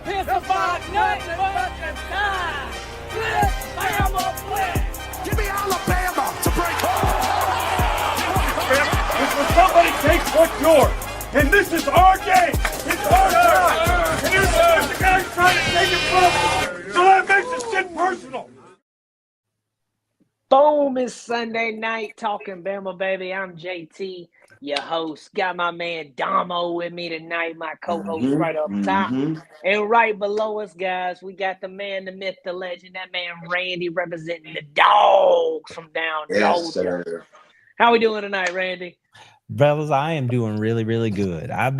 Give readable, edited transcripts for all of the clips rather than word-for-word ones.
piss about nothing but the time. Blitz, Bama, blitz. Give me Alabama to break If somebody takes what's yours, and this is our game, it's our time, and here's the guy's trying to take it from us, so that makes this shit personal. Boom, it's Sunday night, talking Bama, baby. I'm JT, your host. Got my man Domo with me tonight, my co-host right up top. And right below us, guys, we got the man, the myth, the legend, that man Randy representing the Dogs from down Georgia. Sir. How we doing tonight, Randy? Brothers, I am doing really, really good. I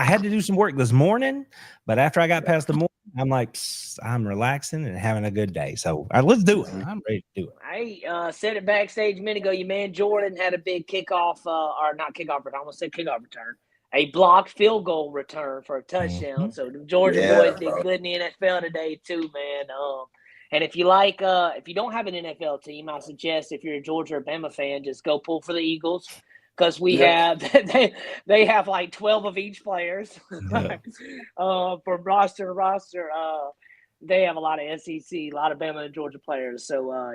had to do some work this morning, but after I got past the morning, I'm like, I'm relaxing and having a good day. So let's do it. I'm ready to do it. I said it backstage a minute ago. Your man Jordan had a big kickoff, or not kickoff return. I almost said kickoff return. A blocked field goal return for a touchdown. So the Georgia boys did good in the NFL today too, man. And if you like, if you don't have an NFL team, I suggest if you're a Georgia or Bama fan, just go pull for the Eagles. Because we have they have like 12 of each players for roster to roster. They have a lot of SEC, a lot of Bama and Georgia players. So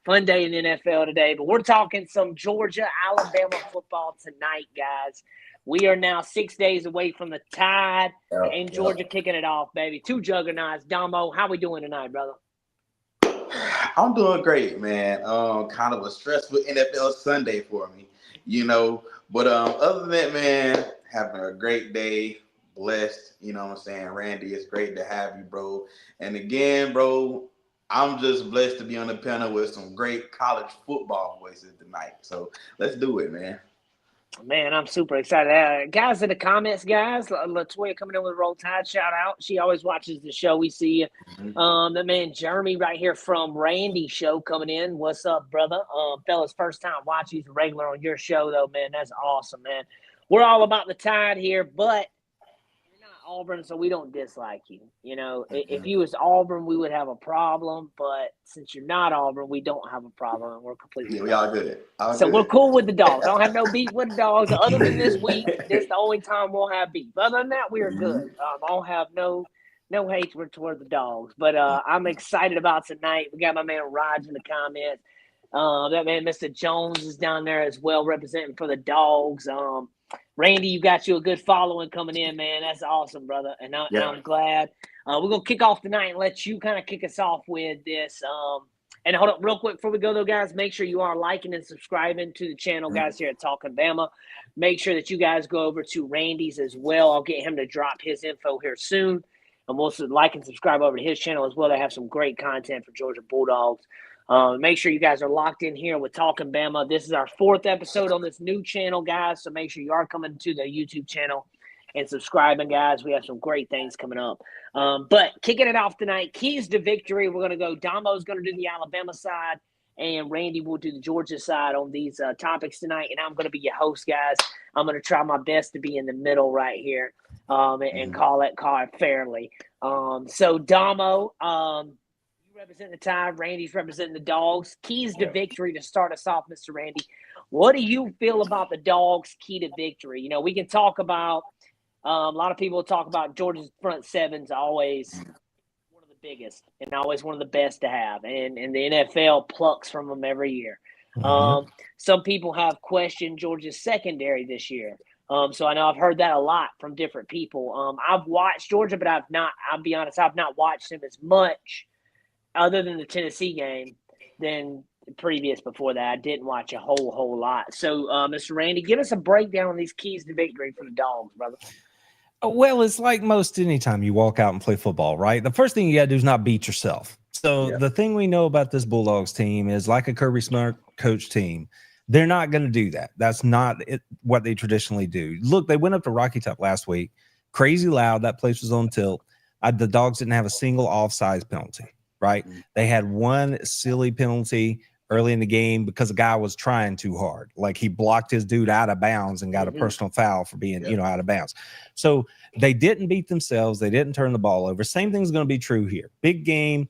fun day in the NFL today. But we're talking some Georgia Alabama football tonight, guys. We are now 6 days away from the Tide and Georgia kicking it off, baby. Two juggernauts. Domo, how we doing tonight, brother? I'm doing great, man. Kind of a stressful NFL Sunday for me. But other than that, man, having a great day, blessed, you know what I'm saying? Randy, it's great to have you, bro. And again, bro, I'm just blessed to be on the panel with some great college football voices tonight. So let's do it, man. Man, I'm super excited. Guys in the comments, guys, Latoya coming in with Roll Tide, shout out. She always watches the show. We see you. The man Jeremy right here from Randy's show coming in. What's up, brother? Fellas, first time watching. He's a regular on your show, though, man. That's awesome, man. We're all about the Tide here, but you're not Auburn, so we don't dislike you. If you was Auburn, we would have a problem, but since you're not Auburn, we don't have a problem, and we're completely we all good. We're cool with the Dogs. I don't have no beef with the Dogs. Other than this week, this is the only time we'll have beef. Other than that, we are good. I don't have no hatred toward the Dogs. But I'm excited about tonight. We got my man Raj in the comments. That man, Mr. Jones, is down there as well, representing for the Dogs. Randy, you got you a good following coming in, man. That's awesome, brother. And I'm glad. We're going to kick off tonight and let you kind of kick us off with this. And hold up real quick before we go, though, guys. Make sure you are liking and subscribing to the channel, guys, here at TalknBama. Make sure that you guys go over to Randy's as well. I'll get him to drop his info here soon. And we'll like and subscribe over to his channel as well. They have some great content for Georgia Bulldogs. Make sure you guys are locked in here with TalknBama. This is our 4th episode on this new channel, guys. So make sure you are coming to the YouTube channel and subscribing, guys. We have some great things coming up. But kicking it off tonight, keys to victory. We're going to go. Damo's going to do the Alabama side, and Randy will do the Georgia side on these topics tonight. And I'm going to be your host, guys. I'm going to try my best to be in the middle right here and call it fairly. So Damo, you represent the Tide. Randy's representing the Dogs. Keys to victory to start us off, Mr. Randy. What do you feel about the Dogs' key to victory? We can talk about a lot of people talk about Georgia's front seven's always one of the biggest and always one of the best to have. And the NFL plucks from them every year. Some people have questioned Georgia's secondary this year. So I know I've heard that a lot from different people. I've watched Georgia, but I'll be honest, I've not watched them as much other than the Tennessee game than previous before that. I didn't watch a whole lot. So, Mr. Randy, give us a breakdown on these keys to victory for the Dogs, brother. Well, it's like most anytime you walk out and play football, right? The first thing you got to do is not beat yourself. So the thing we know about this Bulldogs team is like a Kirby Smart coach team. They're not going to do that. That's not what they traditionally do. Look, they went up to Rocky Top last week. Crazy loud. That place was on tilt. The Dogs didn't have a single offsides penalty, right? They had one silly penalty early in the game because the guy was trying too hard. Like he blocked his dude out of bounds and got a personal foul for being, out of bounds. So they didn't beat themselves. They didn't turn the ball over. Same thing's going to be true here. Big game,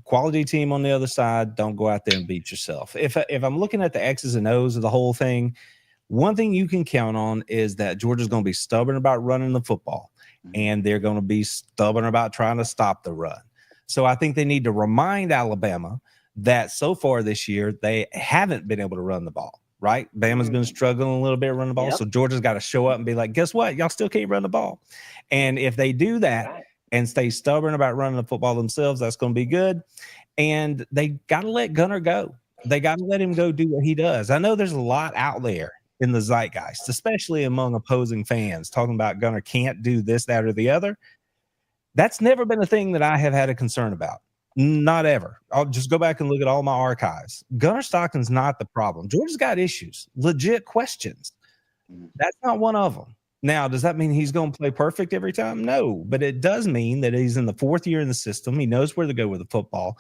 quality team on the other side. Don't go out there and beat yourself. If I'm looking at the X's and O's of the whole thing, one thing you can count on is that Georgia's going to be stubborn about running the football. and they're going to be stubborn about trying to stop the run. So I think they need to remind Alabama that so far this year, they haven't been able to run the ball, right? Bama's been struggling a little bit running the ball. So Georgia's got to show up and be like, guess what? Y'all still can't run the ball. And if they do that and stay stubborn about running the football themselves, that's going to be good. And they got to let Gunner go. They got to let him go do what he does. I know there's a lot out there in the zeitgeist, especially among opposing fans, talking about Gunner can't do this, that, or the other. That's never been a thing that I have had a concern about. Not ever. I'll just go back and look at all my archives. Gunner Stockton's not the problem. Georgia's got issues, legit questions. That's not one of them. Now, does that mean he's going to play perfect every time? No, but it does mean that he's in the fourth year in the system. He knows where to go with the football,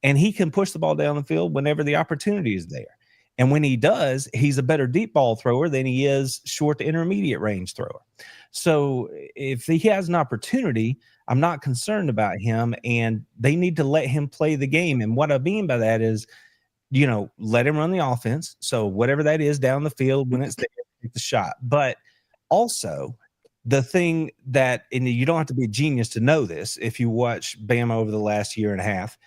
and he can push the ball down the field whenever the opportunity is there. And when he does, he's a better deep ball thrower than he is short to intermediate range thrower. So if he has an opportunity, I'm not concerned about him, and they need to let him play the game. And what I mean by that is, let him run the offense. So whatever that is down the field, when it's there, take the shot. But also the thing that, and you don't have to be a genius to know this, if you watch Bama over the last year and a half,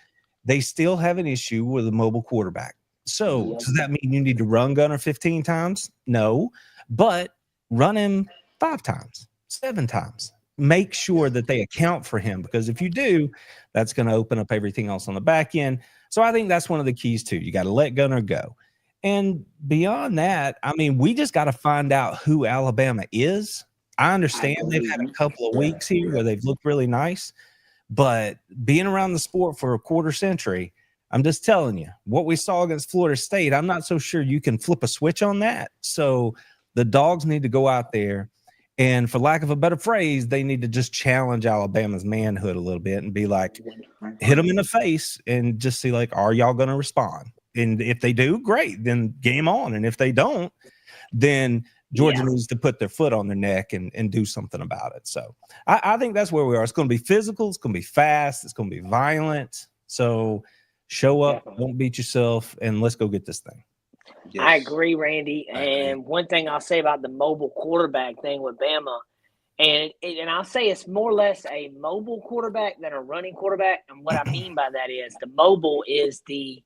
they still have an issue with a mobile quarterback. So does that mean you need to run Gunner 15 times? No, but run him 5 times, 7 times. Make sure that they account for him, because if you do, that's going to open up everything else on the back end. So I think that's one of the keys too. You got to let Gunner go. And beyond that, I mean, we just got to find out who Alabama is. I understand they've had a couple of weeks here where they've looked really nice, but being around the sport for a quarter century, I'm just telling you, what we saw against Florida State, I'm not so sure you can flip a switch on that. So the Dogs need to go out there, and for lack of a better phrase, they need to just challenge Alabama's manhood a little bit and be like, hit them in the face and just see, like, are y'all going to respond? And if they do, great, then game on. And if they don't, then Georgia needs to put their foot on their neck and do something about it. So I think that's where we are. It's going to be physical. It's going to be fast. It's going to be violent. So show up, don't beat yourself, and let's go get this thing. Yes. I agree, Randy. And one thing I'll say about the mobile quarterback thing with Bama, and I'll say it's more or less a mobile quarterback than a running quarterback. And what I mean by that is the mobile is the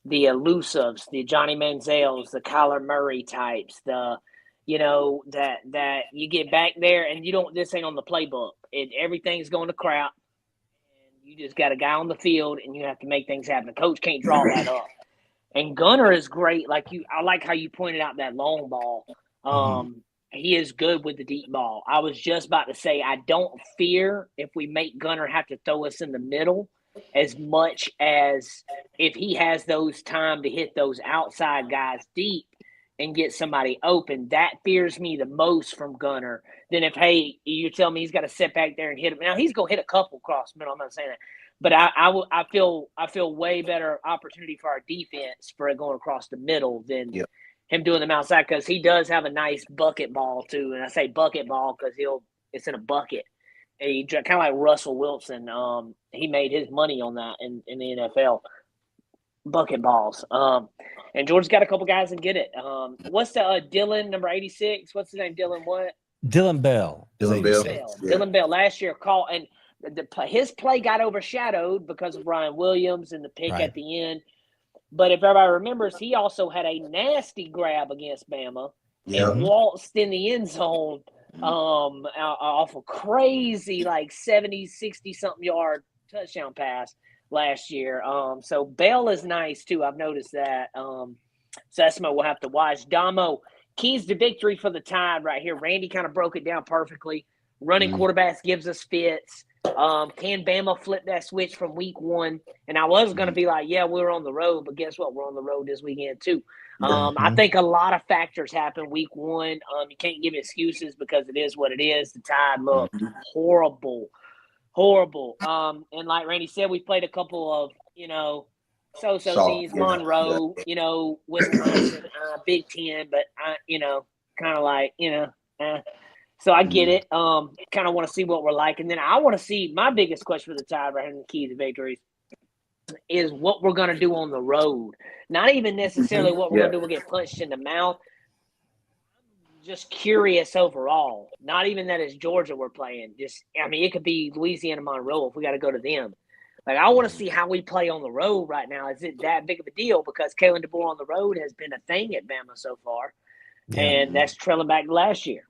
elusives, the Johnny Manziels, the Kyler Murray types, that you get back there and this ain't on the playbook. Everything's going to crap. You just got a guy on the field, and you have to make things happen. The coach can't draw that up. And Gunner is great. I like how you pointed out that long ball. He is good with the deep ball. I was just about to say, I don't fear if we make Gunner have to throw us in the middle as much as if he has those time to hit those outside guys deep and get somebody open. That fears me the most from Gunner than if, hey, you tell me he's got to sit back there and hit him. Now he's gonna hit a couple across the middle. I'm not saying that, but I feel way better opportunity for our defense for it going across the middle than him doing them outside, because he does have a nice bucket ball too. And I say bucket ball because it's in a bucket. And he kind of like Russell Wilson. He made his money on that in the NFL. Bucket balls. And Georgia's got a couple guys that get it. What's the Dylan, number 86? What's his name? Dylan what? Dylan Bell. Dylan Bell. Yeah. Dylan Bell last year called, and his play got overshadowed because of Ryan Williams and the pick at the end. But if everybody remembers, he also had a nasty grab against Bama and waltzed in the end zone off a crazy 70, 60-something yard touchdown pass last year. So Bell is nice too. I've noticed that. So that's what we'll have to watch. Domo, keys to victory for the Tide right here. Randy kind of broke it down perfectly. Running quarterbacks gives us fits. Can Bama flip that switch from week 1? And I was going to be like, yeah, we were on the road, but guess what? We're on the road this weekend too. I think a lot of factors happen week 1. You can't give excuses because it is what it is. The Tide look horrible. And like Randy said, we played a couple of, so-so teams, Monroe, Wisconsin, Big Ten, but, kind of like, So I get it. Kind of want to see what we're like. And then I want to see, my biggest question for the Tide right here in the key to victories is what we're going to do on the road. Not even necessarily what we're going to do. We'll get punched in the mouth. just curious overall. Not even that it's Georgia we're playing. It could be Louisiana Monroe if we got to go to them. Like, I want to see how we play on the road right now. Is it that big of a deal? Because Kalen DeBoer on the road has been a thing at Bama so far, and that's trailing back to last year.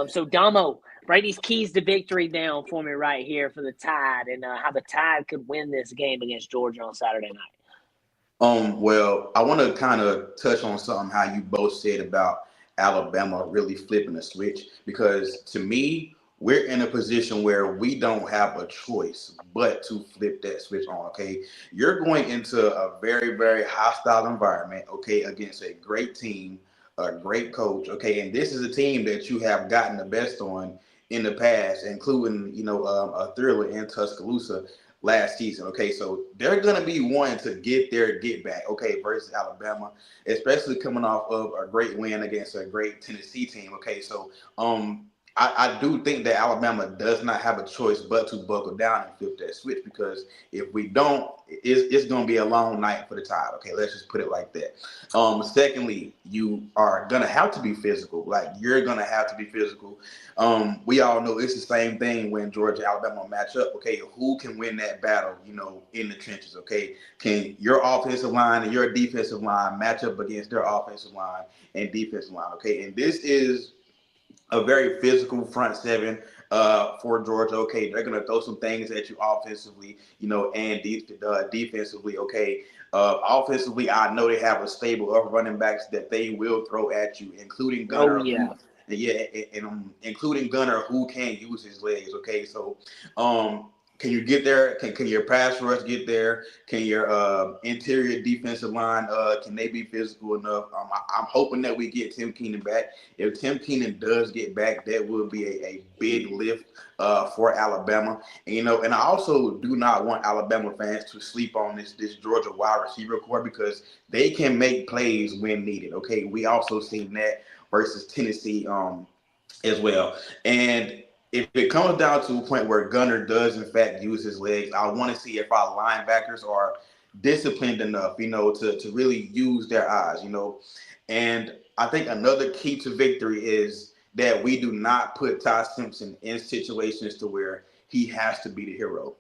So, Domo, write these keys to victory down for me right here for the Tide and how the Tide could win this game against Georgia on Saturday night. Well, I want to kind of touch on something how you both said about Alabama really flipping the switch, because to me, we're in a position where we don't have a choice but to flip that switch on, okay? You're going into a very, very hostile environment, okay, against a great team, a great coach, okay? And this is a team that you have gotten the best on in the past, including, a thriller in Tuscaloosa last season, okay? So they're going to be wanting to get their get back, okay, versus Alabama, especially coming off of a great win against a great Tennessee team, okay? So, I do think that Alabama does not have a choice but to buckle down and flip that switch, because if we don't, it's going to be a long night for the Tide. Okay, let's just put it like that. Secondly, you are going to have to be physical. Like, you're going to have to be physical. We all know it's the same thing when Georgia and Alabama match up. Okay, who can win that battle, in the trenches? Okay, can your offensive line and your defensive line match up against their offensive line and defensive line? Okay, and this is a very physical front seven for Georgia. Okay, they're going to throw some things at you offensively, and defensively. Okay, offensively, I know they have a stable of running backs that they will throw at you, including Gunner. Oh, yeah. Including Gunner, who can use his legs. Okay, so can you get there? Can your pass rush get there? Can your interior defensive line, can they be physical enough? I'm hoping that we get Tim Keenan back. If Tim Keenan does get back, that will be a big lift for Alabama. And I also do not want Alabama fans to sleep on this Georgia wide receiver core, because they can make plays when needed. Okay, we also seen that versus Tennessee as well. And if it comes down to a point where Gunner does, in fact, use his legs, I want to see if our linebackers are disciplined enough, to really use their eyes, And I think another key to victory is that we do not put Ty Simpson in situations to where he has to be the hero,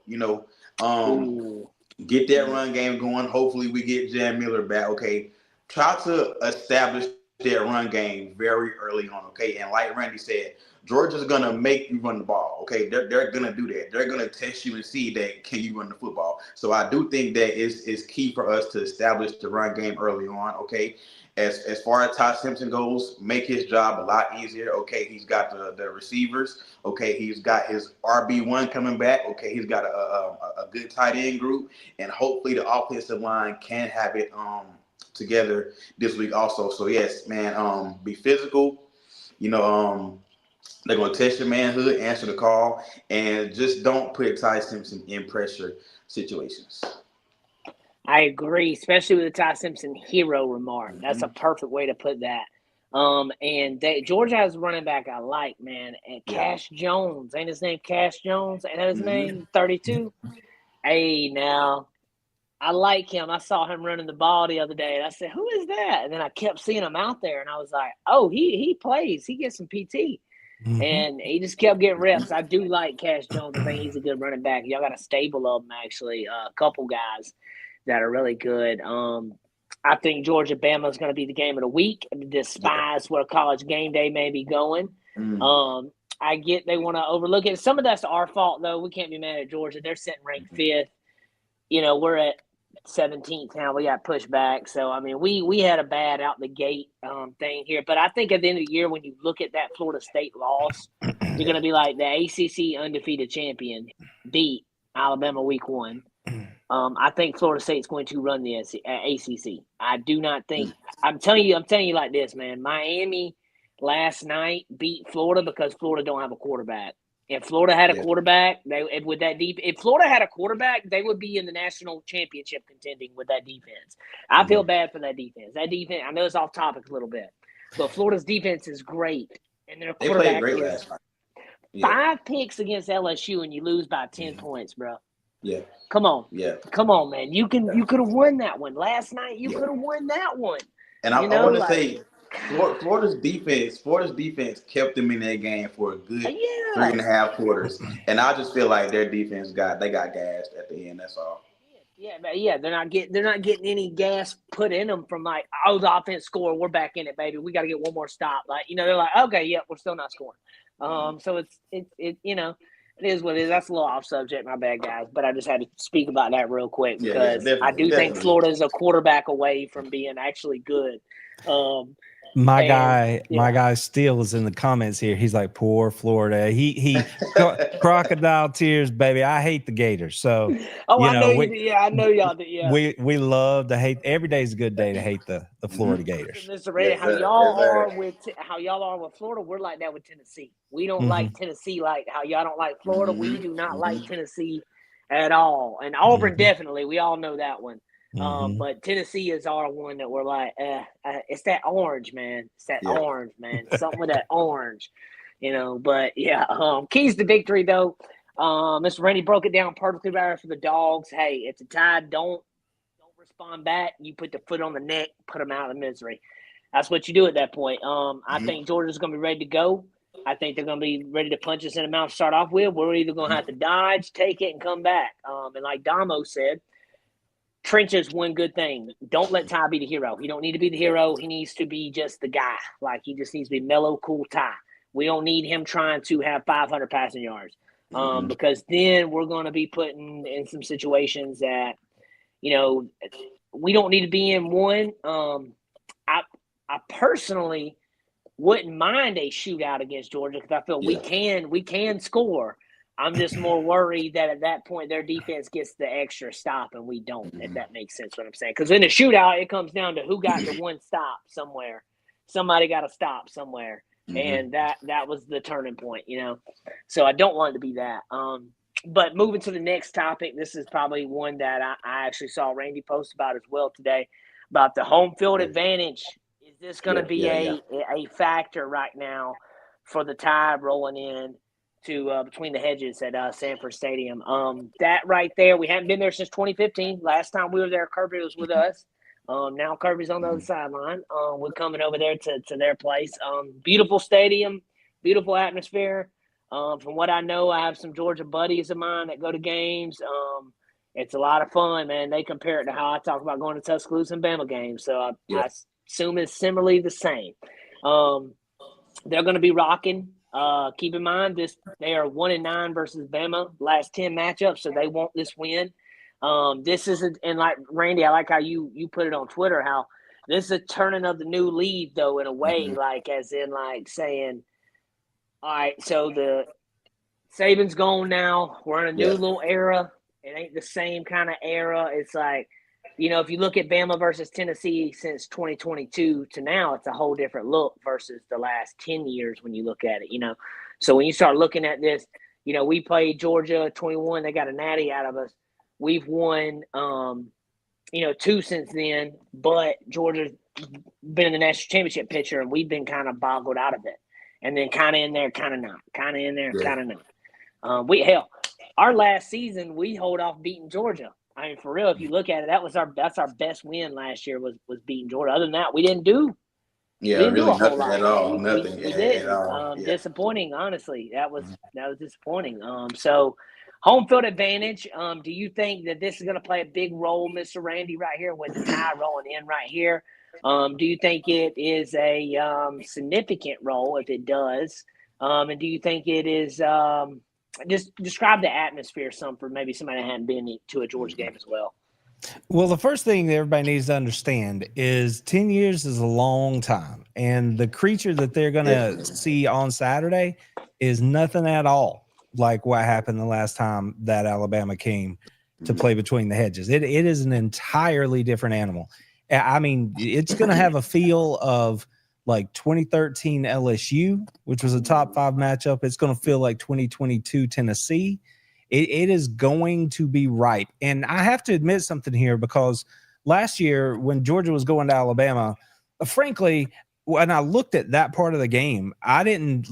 Get that run game going. Hopefully we get Jan Miller back, okay? Try to establish their run game very early on, okay? And like Randy said, Georgia's going to make you run the ball, okay? They're going to do that. They're going to test you and see that can you run the football. So I do think that is key for us to establish the run game early on, okay? As far as Ty Simpson goes, make his job a lot easier, okay? He's got the receivers, okay? He's got his RB1 coming back, okay? He's got a good tight end group, and hopefully the offensive line can have it together this week also. So yes, man, be physical. They're gonna test your manhood, answer the call, and just don't put Ty Simpson in pressure situations. I agree, especially with the Ty Simpson hero remark. That's a perfect way to put that. And Georgia has a running back I like, man. And Cash Jones, ain't his name Cash Jones? Ain't that his name? 32. Hey, now. I like him. I saw him running the ball the other day, and I said, "Who is that?" And then I kept seeing him out there, and I was like, "Oh, he plays. He gets some PT." And he just kept getting reps. I do like Cash Jones. I think he's a good running back. Y'all got a stable of them, actually, a couple guys that are really good. I think Georgia Bama is going to be the game of the week, despite where college game day may be going. I get they want to overlook it. Some of that's our fault, though. We can't be mad at Georgia. They're sitting ranked 5th. We're at 17th now. We got pushed back. So, I mean, we had a bad out the gate thing here. But I think at the end of the year, when you look at that Florida State loss, you're going to be like the ACC undefeated champion beat Alabama week 1. I think Florida State's going to run the ACC. I do not think – I'm telling you like this, man. Miami last night beat Florida because Florida don't have a quarterback. If Florida had a quarterback, if Florida had a quarterback, they would be in the national championship contending with that defense. I feel bad for that defense. That defense, I know it's off topic a little bit, but Florida's defense is great, and their quarterback played great is last night. 5 picks against LSU, and you lose by 10 points, bro. Yeah. Come on. Yeah. Come on, man. You could have won that one last night. You could have won that one. And I want to say, Florida's defense kept them in that game for a good Yeah. 3.5 quarters, and I just feel like their defense got gassed at the end. That's all. Yeah, they're not getting any gas put in them from like, oh, the offense score, we're back in it, baby. We got to get one more stop. Like, they're like, okay, yeah, we're still not scoring. So it it is what it is. That's a little off subject, my bad, guys. But I just had to speak about that real quick because I do think Florida is a quarterback away from being actually good. My guy Steele is in the comments here. He's like, poor Florida. He crocodile tears, baby. I hate the Gators. So I know y'all do. Yeah, we love to hate. Every day is a good day to hate the Florida Gators. Mr. Ray, how y'all are with Florida, we're like that with Tennessee. We don't like Tennessee like how y'all don't like Florida. We do not like Tennessee at all, and Auburn definitely. We all know that one. But Tennessee is our one that we're like, it's that orange, man. It's that orange, man. Something with that orange, But yeah, keys to victory though. Mr. Randy broke it down perfectly right for the Dogs. Hey, it's a tie. Don't respond back. You put the foot on the neck, put them out of misery. That's what you do at that point. I think Georgia's going to be ready to go. I think they're going to be ready to punch us in the mouth to start off with. We're either going to have to dodge, take it, and come back. And like Domo said, trenches one good thing. Don't let Ty be the hero. He don't need to be the hero. He needs to be just the guy. Like, he just needs to be mellow, cool Ty. We don't need him trying to have 500 passing yards because then we're going to be putting in some situations that, we don't need to be in one. I personally wouldn't mind a shootout against Georgia because I feel we can score. I'm just more worried that at that point their defense gets the extra stop and we don't, if that makes sense what I'm saying. Because in a shootout, it comes down to who got the one stop somewhere. Somebody got a stop somewhere. And that was the turning point, So I don't want it to be that. But moving to the next topic, this is probably one that I actually saw Randy post about as well today, about the home field advantage. Is this going to be a factor right now for the Tide rolling in to between the hedges at Sanford Stadium? That right there, we haven't been there since 2015. Last time we were there, Kirby was with us. Now Kirby's on the other sideline. We're coming over there to their place. Beautiful stadium, beautiful atmosphere. From what I know, I have some Georgia buddies of mine that go to games. It's a lot of fun, man. They compare it to how I talk about going to Tuscaloosa and Bama games. So I assume it's similarly the same. They're going to be rocking. Keep in mind, they are 1-9 versus Bama last 10 matchups, so they want this win. This is and like Randy, I like how you put it on Twitter, how this is a turning of the new leaf, though, in a way, like as in like saying, all right, so the Saban's gone now. We're in a new little era. It ain't the same kind of era. It's like, if you look at Bama versus Tennessee since 2022 to now, it's a whole different look versus the last 10 years when you look at it, So when you start looking at this, we played Georgia 21. They got a natty out of us. We've won, 2 since then, but Georgia's been in the national championship picture, and we've been kind of boggled out of it. And then kind of in there, kind of not. Kind of in there, kind of not. Our last season, we hold off beating Georgia. I mean, for real, if you look at it, that's our best win last year was beating Georgia. Other than that, we didn't do. Yeah, we didn't really do a whole nothing lot. at all. We didn't. At all. Disappointing, honestly. That was disappointing. So home field advantage. Do you think that this is going to play a big role, Mr. Randy, right here with the tie rolling in right here? Do you think it is a significant role if it does? And do you think it is just describe the atmosphere some for maybe somebody that hadn't been to a Georgia game as well? Well, the first thing that everybody needs to understand is 10 years is a long time. And the creature that they're going to see on Saturday is nothing at all like what happened the last time that Alabama came to play between the hedges. It is an entirely different animal. I mean, it's going to have a feel of like 2013 LSU, which was a top 5 matchup. It's going to feel like 2022 Tennessee. It is going to be ripe. And I have to admit something here, because last year when Georgia was going to Alabama, frankly, when I looked at that part of the game, I didn't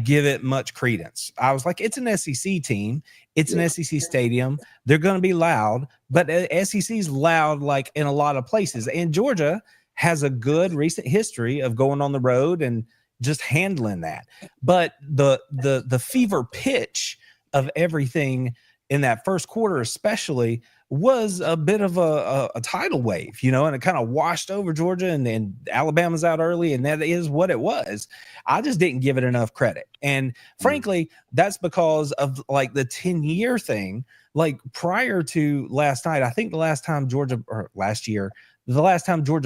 give it much credence. I was like, it's an SEC team. It's an SEC stadium. They're going to be loud, but SEC's loud in a lot of places. And Georgia has a good recent history of going on the road and just handling that. But the fever pitch of everything in that first quarter, especially, was a bit of a tidal wave, and it kind of washed over Georgia, and Alabama's out early, and that is what it was. I just didn't give it enough credit. And frankly, that's because of like the 10-year thing. Like prior to last night, I think the last time Georgia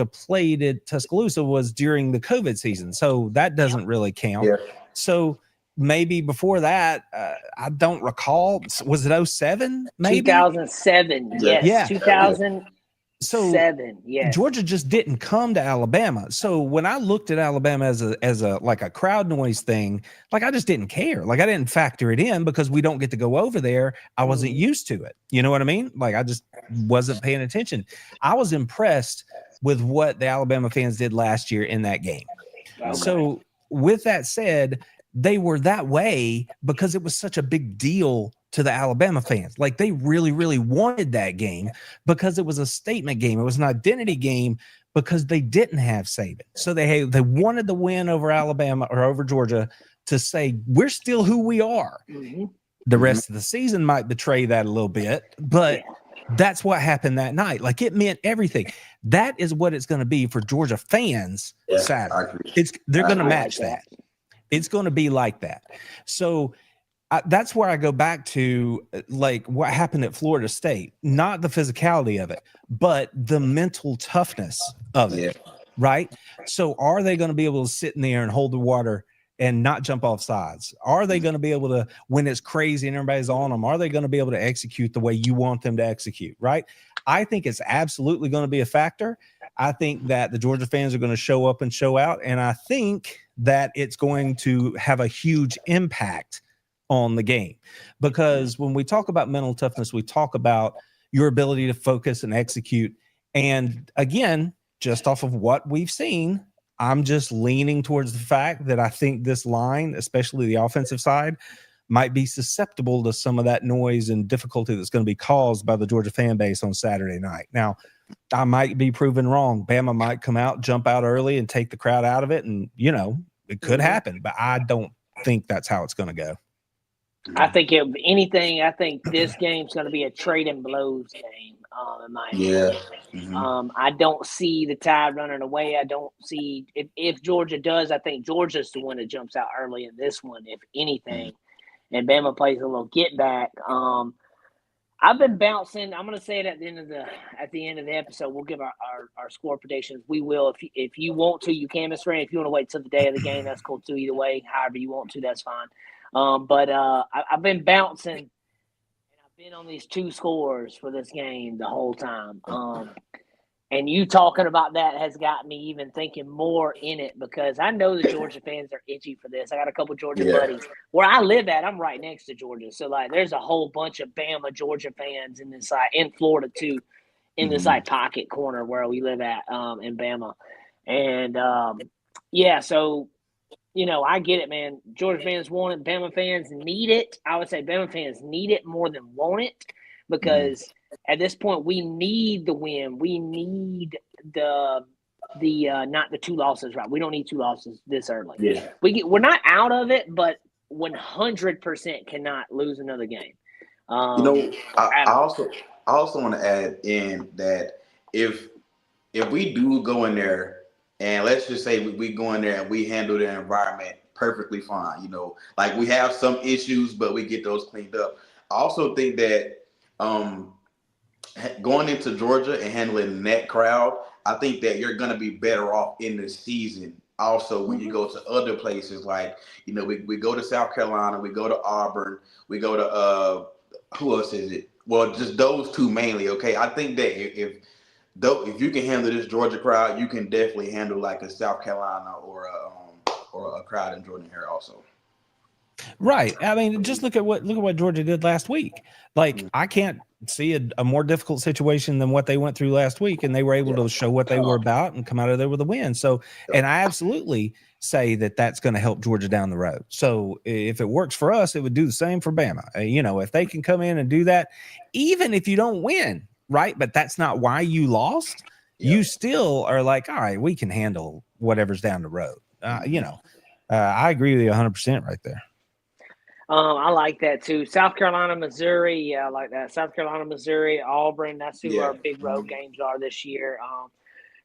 played at Tuscaloosa was during the COVID season. So that doesn't really count. Yeah. So maybe before that, I don't recall. Was it 07? Maybe 2007. Yes. Yeah. 2007. Yes. Georgia just didn't come to Alabama. So when I looked at Alabama as a like a crowd noise thing, like I just didn't care. Like I didn't factor it in because we don't get to go over there. I wasn't used to it. You know what I mean? Like I just wasn't paying attention. I was impressed with what the Alabama fans did last year in that game. Okay. So with that said, they were that way because it was such a big deal to the Alabama fans. Like they really, really wanted that game because it was a statement game. It was an identity game because they didn't have Saban. So they wanted the win over Alabama or over Georgia to say, we're still who we are. Mm-hmm. The rest of the season might betray that a little bit, but that's what happened that night. Like it meant everything. That is what it's going to be for Georgia fans Saturday. They're going to match that. It's going to be like that. So that's where I go back to like what happened at Florida State, not the physicality of it, but the mental toughness of it. Right. So are they going to be able to sit in there and hold the water and not jump off sides? Are they going to be able to, when it's crazy and everybody's on them, are they going to be able to execute the way you want them to execute? Right. I think it's absolutely going to be a factor. I think that the Georgia fans are going to show up and show out. And I think that it's going to have a huge impact on the game, because when we talk about mental toughness, we talk about your ability to focus and execute. And again, just off of what we've seen, I'm just leaning towards the fact that I think this line, especially the offensive side, might be susceptible to some of that noise and difficulty that's going to be caused by the Georgia fan base on Saturday night. Now, I might be proven wrong. Bama might come out, jump out early and take the crowd out of it. And, it could happen, but I don't think that's how it's going to go. I think if anything, I think this game's going to be a trade and blows game. In my opinion. I don't see the Tide running away. I don't see if Georgia does. I think Georgia's the one that jumps out early in this one, if anything, and Bama plays a little get back. I've been bouncing. I'm going to say it at the end of the episode. We'll give our score predictions. We will. If you want to, you can, Mr. Ray. If you want to wait till the day of the game, that's cool too. Either way, however you want to, that's fine. But I've been bouncing, and I've been on these two scores for this game the whole time. And you talking about that has got me even thinking more in it, because I know the Georgia fans are itchy for this. I got a couple Georgia buddies. Where I live at, I'm right next to Georgia. So, like, there's a whole bunch of Bama Georgia fans in this side, in Florida, too, in this, like, pocket corner where we live at in Bama. And, so, I get it, man. Georgia fans want it. Bama fans need it. I would say Bama fans need it more than want it, because at this point we need the win. We need the not the two losses, right? We don't need two losses this early. Yeah. We're not out of it, but 100% cannot lose another game. I also want to add in that if we do go in there, and let's just say we go in there and we handle the environment perfectly fine, like we have some issues, but we get those cleaned up. I also think that going into Georgia and handling that crowd, I think that you're going to be better off in the season. Also, when you go to other places, like, we go to South Carolina, we go to Auburn, we go to, who else is it? Well, just those two mainly, okay? I think that if you can handle this Georgia crowd, you can definitely handle like a South Carolina or a crowd in Jordan here also. Right. I mean, just look at what Georgia did last week. Like, I can't see a more difficult situation than what they went through last week, and they were able to show what they were about and come out of there with a win. So, and I absolutely say that that's going to help Georgia down the road. So if it works for us, it would do the same for Bama. If they can come in and do that, even if you don't win, right? But that's not why you lost. you still are like, all right, we can handle whatever's down the road. I agree with you 100% right there. I like that too. South Carolina, Missouri. Yeah, I like that. South Carolina, Missouri, Auburn. That's who our big road games are this year.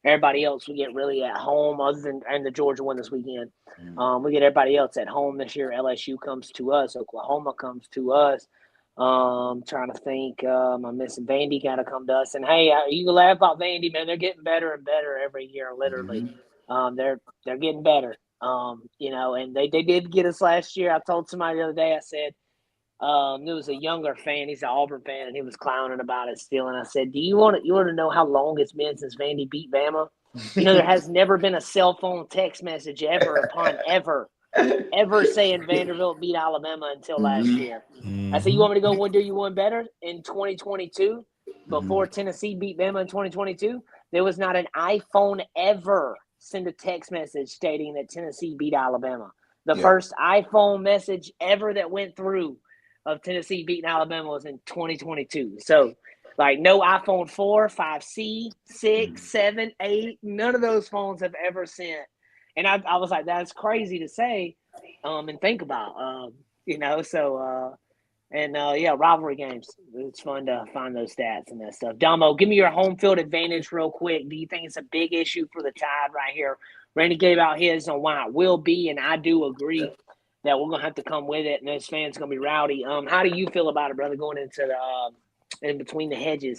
Everybody else we get really at home, other than and the Georgia one this weekend. We get everybody else at home this year. LSU comes to us. Oklahoma comes to us. Trying to think. I'm missing Vandy. Got to come to us. And hey, you can laugh about Vandy, man. They're getting better and better every year. Literally, they're getting better. And they did get us last year. I told somebody the other day. I said, there was a younger fan. He's an Auburn fan, and he was clowning about it still. And I said, you want to know how long it's been since Vandy beat Bama? There has never been a cell phone text message ever saying Vanderbilt beat Alabama until last year. I said, you want me to go one do you one better? In 2022, before Tennessee beat Bama in 2022, there was not an iPhone ever send a text message stating that Tennessee beat Alabama. The first iPhone message ever that went through of Tennessee beating Alabama was in 2022. So, no iPhone 4, 5C, 6, 7, 8, none of those phones have ever sent. And I was like, that's crazy to say and think about, rivalry games. It's fun to find those stats and that stuff. Domo, give me your home field advantage real quick. Do you think it's a big issue for the Tide right here? Randy gave out his on why it will be, and I do agree that we're going to have to come with it, and those fans going to be rowdy. How do you feel about it, brother, going into the in between the hedges?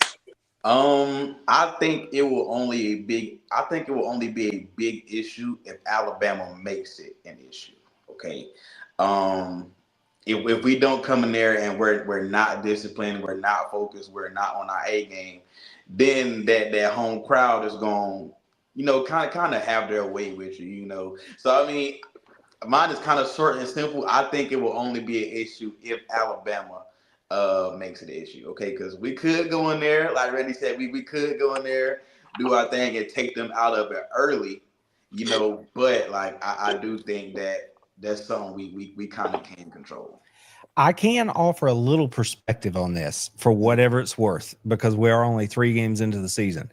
I think it will only be a big issue if Alabama makes it an issue. Okay. If we don't come in there and we're not disciplined, we're not focused, we're not on our A game, then that home crowd is going, kind of have their way with you, So I mean, mine is kind of short and simple. I think it will only be an issue if Alabama makes it an issue, okay? Because we could go in there, like Randy said, we could go in there, do our thing, and take them out of it early, But I do think that's something we kind of can control. I can offer a little perspective on this for whatever it's worth, because we are only 3 games into the season.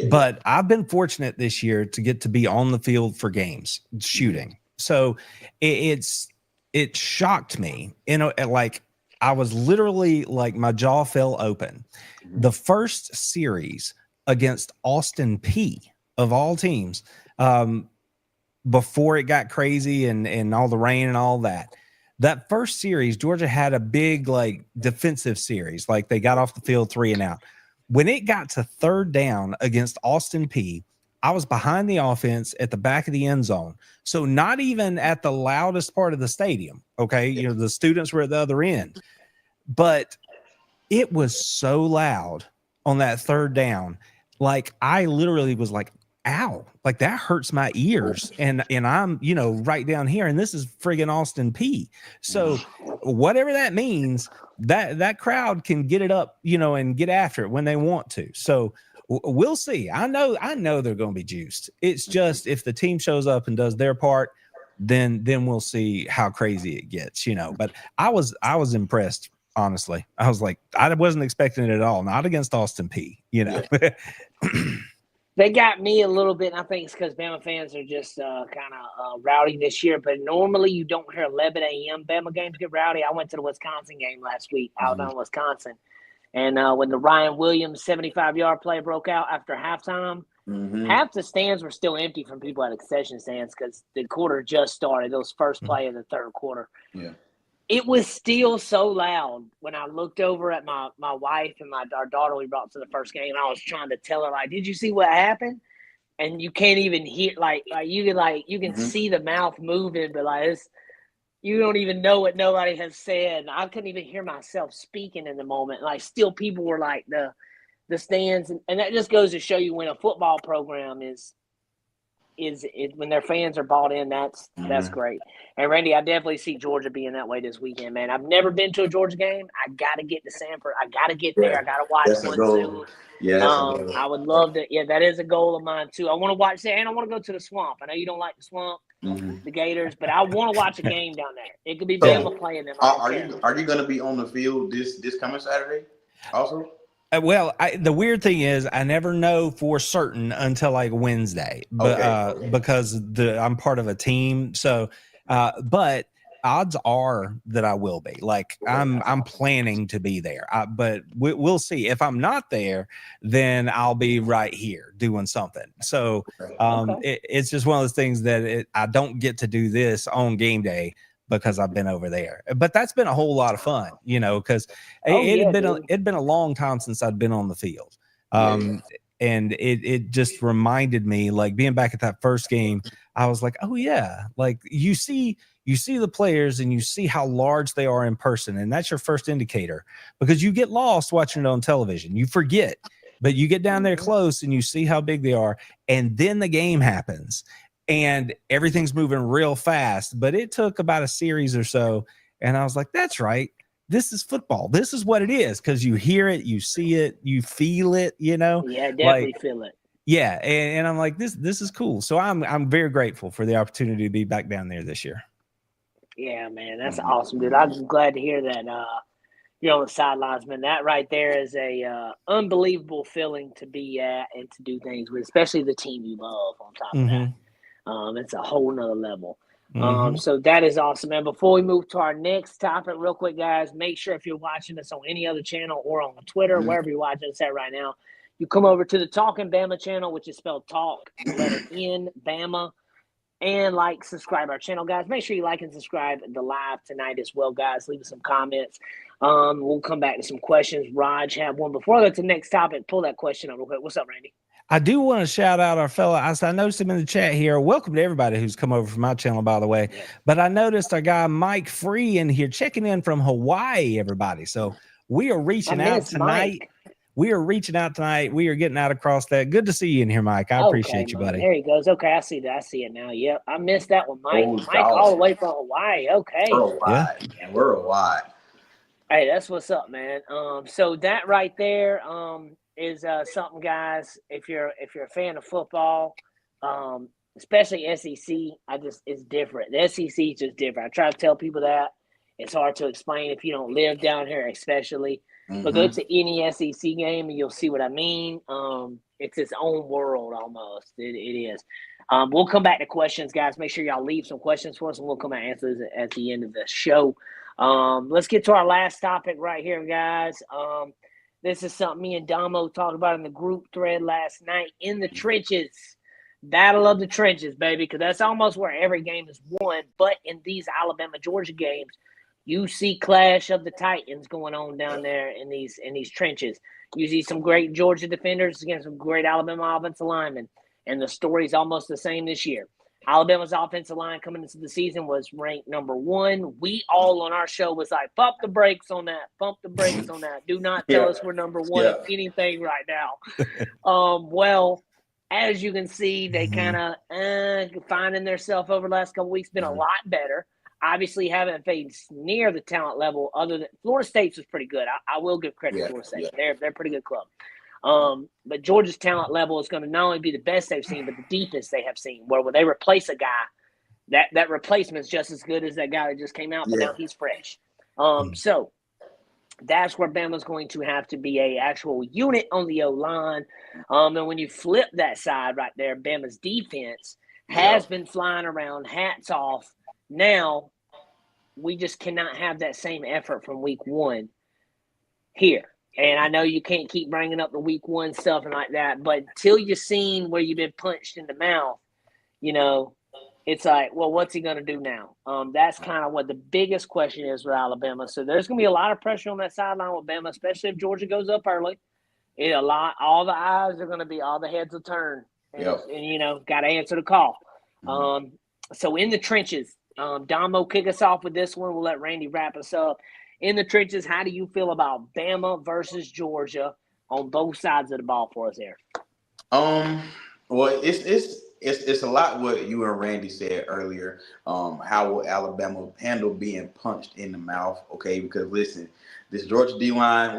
But I've been fortunate this year to get to be on the field for games shooting. So it shocked me, I was literally my jaw fell open. The first series against Austin P of all teams, before it got crazy and all the rain and all that first series, Georgia had a big defensive series. They got off the field 3 and out. When it got to 3rd down against Austin P, I was behind the offense at the back of the end zone. So not even at the loudest part of the stadium. Okay. The students were at the other end, but it was so loud on that 3rd down. I literally was like, ow, that hurts my ears. And I'm, right down here, and this is friggin' Austin P. So whatever that means, that crowd can get it up, and get after it when they want to. So we'll see. I know they're going to be juiced. It's just if the team shows up and does their part, then we'll see how crazy it gets, But I was impressed, honestly. I was like, I wasn't expecting it at all. Not against Austin P. They got me a little bit, and I think it's because Bama fans are just kind of rowdy this year. But normally you don't hear 11 a.m. Bama games get rowdy. I went to the Wisconsin game last week, Alabama, Wisconsin. And when the Ryan Williams 75-yard play broke out after halftime, half the stands were still empty from people at the concession stands because the quarter just started. It was first play of the 3rd quarter. Yeah. It was still so loud when I looked over at my wife and our daughter we brought to the first game. And I was trying to tell her, did you see what happened? And you can't even hear, you can see the mouth moving, but you don't even know what nobody has said. I couldn't even hear myself speaking in the moment. Still people were the stands. And that just goes to show you when a football program is when their fans are bought in, that's great. And Randy, I definitely see Georgia being that way this weekend, man. I've never been to a Georgia game. I got to get to Sanford. I got to get there. I got to watch one soon. Yeah, I would love to. Yeah, that is a goal of mine too. I want to watch that, and I want to go to the Swamp. I know you don't like the Swamp, the Gators, but I want to watch a game down there. It could be Bama playing them. Are you going to be on the field this coming Saturday also? Well, the weird thing is I never know for certain until like Wednesday, but Okay. because I'm part of a team. So, but odds are that I will be. Like I'm planning to be there. But we'll see. If I'm not there, then I'll be right here doing something. So it's just one of those things that I don't get to do this on game day because I've been over there. But that's been a whole lot of fun, because it'd been a long time since I'd been on the field. And it just reminded me, like being back at that first game, I was like, oh yeah, like you see the players and you see how large they are in person, and that's your first indicator, because you get lost watching it on television. You forget, but you get down there close and you see how big they are, and then the game happens and everything's moving real fast. But it took about a series or so, and I was like, that's right. This is football. This is what it is, because you hear it, you see it, you feel it, Yeah, definitely feel it. Yeah, and I'm like, this is cool. So I'm very grateful for the opportunity to be back down there this year. Yeah, man, that's awesome, dude. I'm glad to hear that. You're on the sidelines, man. That right there is a unbelievable feeling to be at and to do things with, especially the team you love. On top of that, it's a whole nother level. So that is awesome, man. Before we move to our next topic, real quick, guys, make sure if you're watching us on any other channel or on Twitter, wherever you're watching us at right now, you come over to the TalknBama channel, which is spelled Talk, letter N, Bama, and subscribe our channel, guys. Make sure you like and subscribe the live tonight as well, guys. Leave us some comments. We'll come back to some questions. Raj have one. Before I go to the next topic, pull that question up real quick. What's up, Randy? I do want to shout out our fella. I noticed him in the chat here. Welcome to everybody who's come over from my channel, by the way. Yeah. But I noticed our guy Mike Free in here checking in from Hawaii, everybody. So we are reaching out tonight. Mike. We are reaching out tonight. We are getting out across that. Good to see you in here, Mike. I appreciate you, buddy. There he goes. Okay, I see that. I see it now. Yep, I missed that one, Mike. Mike all the way from Hawaii. Okay. Worldwide. Hey, that's what's up, man. So that right there, is something, guys. If you're a fan of football, especially SEC, it's different. The SEC is just different. I try to tell people that. It's hard to explain if you don't live down here, especially. But go to any SEC game and you'll see what I mean. It's its own world almost. It is. We'll come back to questions, guys. Make sure y'all leave some questions for us, and we'll come and answer those at the end of the show. Let's get to our last topic right here, guys. This is something me and Domo talked about in the group thread last night. In the trenches. Battle of the trenches, baby, because that's almost where every game is won. But in these Alabama-Georgia games, you see clash of the Titans going on down there in these trenches. You see some great Georgia defenders against some great Alabama offensive linemen. And the story's almost the same this year. Alabama's offensive line coming into the season was ranked number 1. We all on our show was like, pump the brakes on that. Pump the brakes on that. Do not tell us we're number 1 at anything right now. Well, as you can see, they kind of finding themselves over the last couple weeks, been a lot better. Obviously haven't faced near the talent level other than Florida State's was pretty good. I will give credit to Florida State. They're a pretty good club. But Georgia's talent level is going to not only be the best they've seen, but the deepest they have seen, where when they replace a guy, that replacement is just as good as that guy that just came out, but now he's fresh. So that's where Bama's going to have to be a actual unit on the O-line. And when you flip that side right there, Bama's defense has been flying around, hats off. Now, we just cannot have that same effort from week 1 here. And I know you can't keep bringing up the week 1 stuff and like that, but until you've seen where you've been punched in the mouth, it's like, well, what's he going to do now? That's kind of what the biggest question is with Alabama. So there's going to be a lot of pressure on that sideline with Bama, especially if Georgia goes up early. All the eyes are going to be, all the heads will turn. And got to answer the call. So in the trenches, Domo, kick us off with this one. We'll let Randy wrap us up. In the trenches, how do you feel about Bama versus Georgia on both sides of the ball for us here? Well, it's a lot what you and Randy said earlier. How will Alabama handle being punched in the mouth? Okay, because listen, this Georgia D line,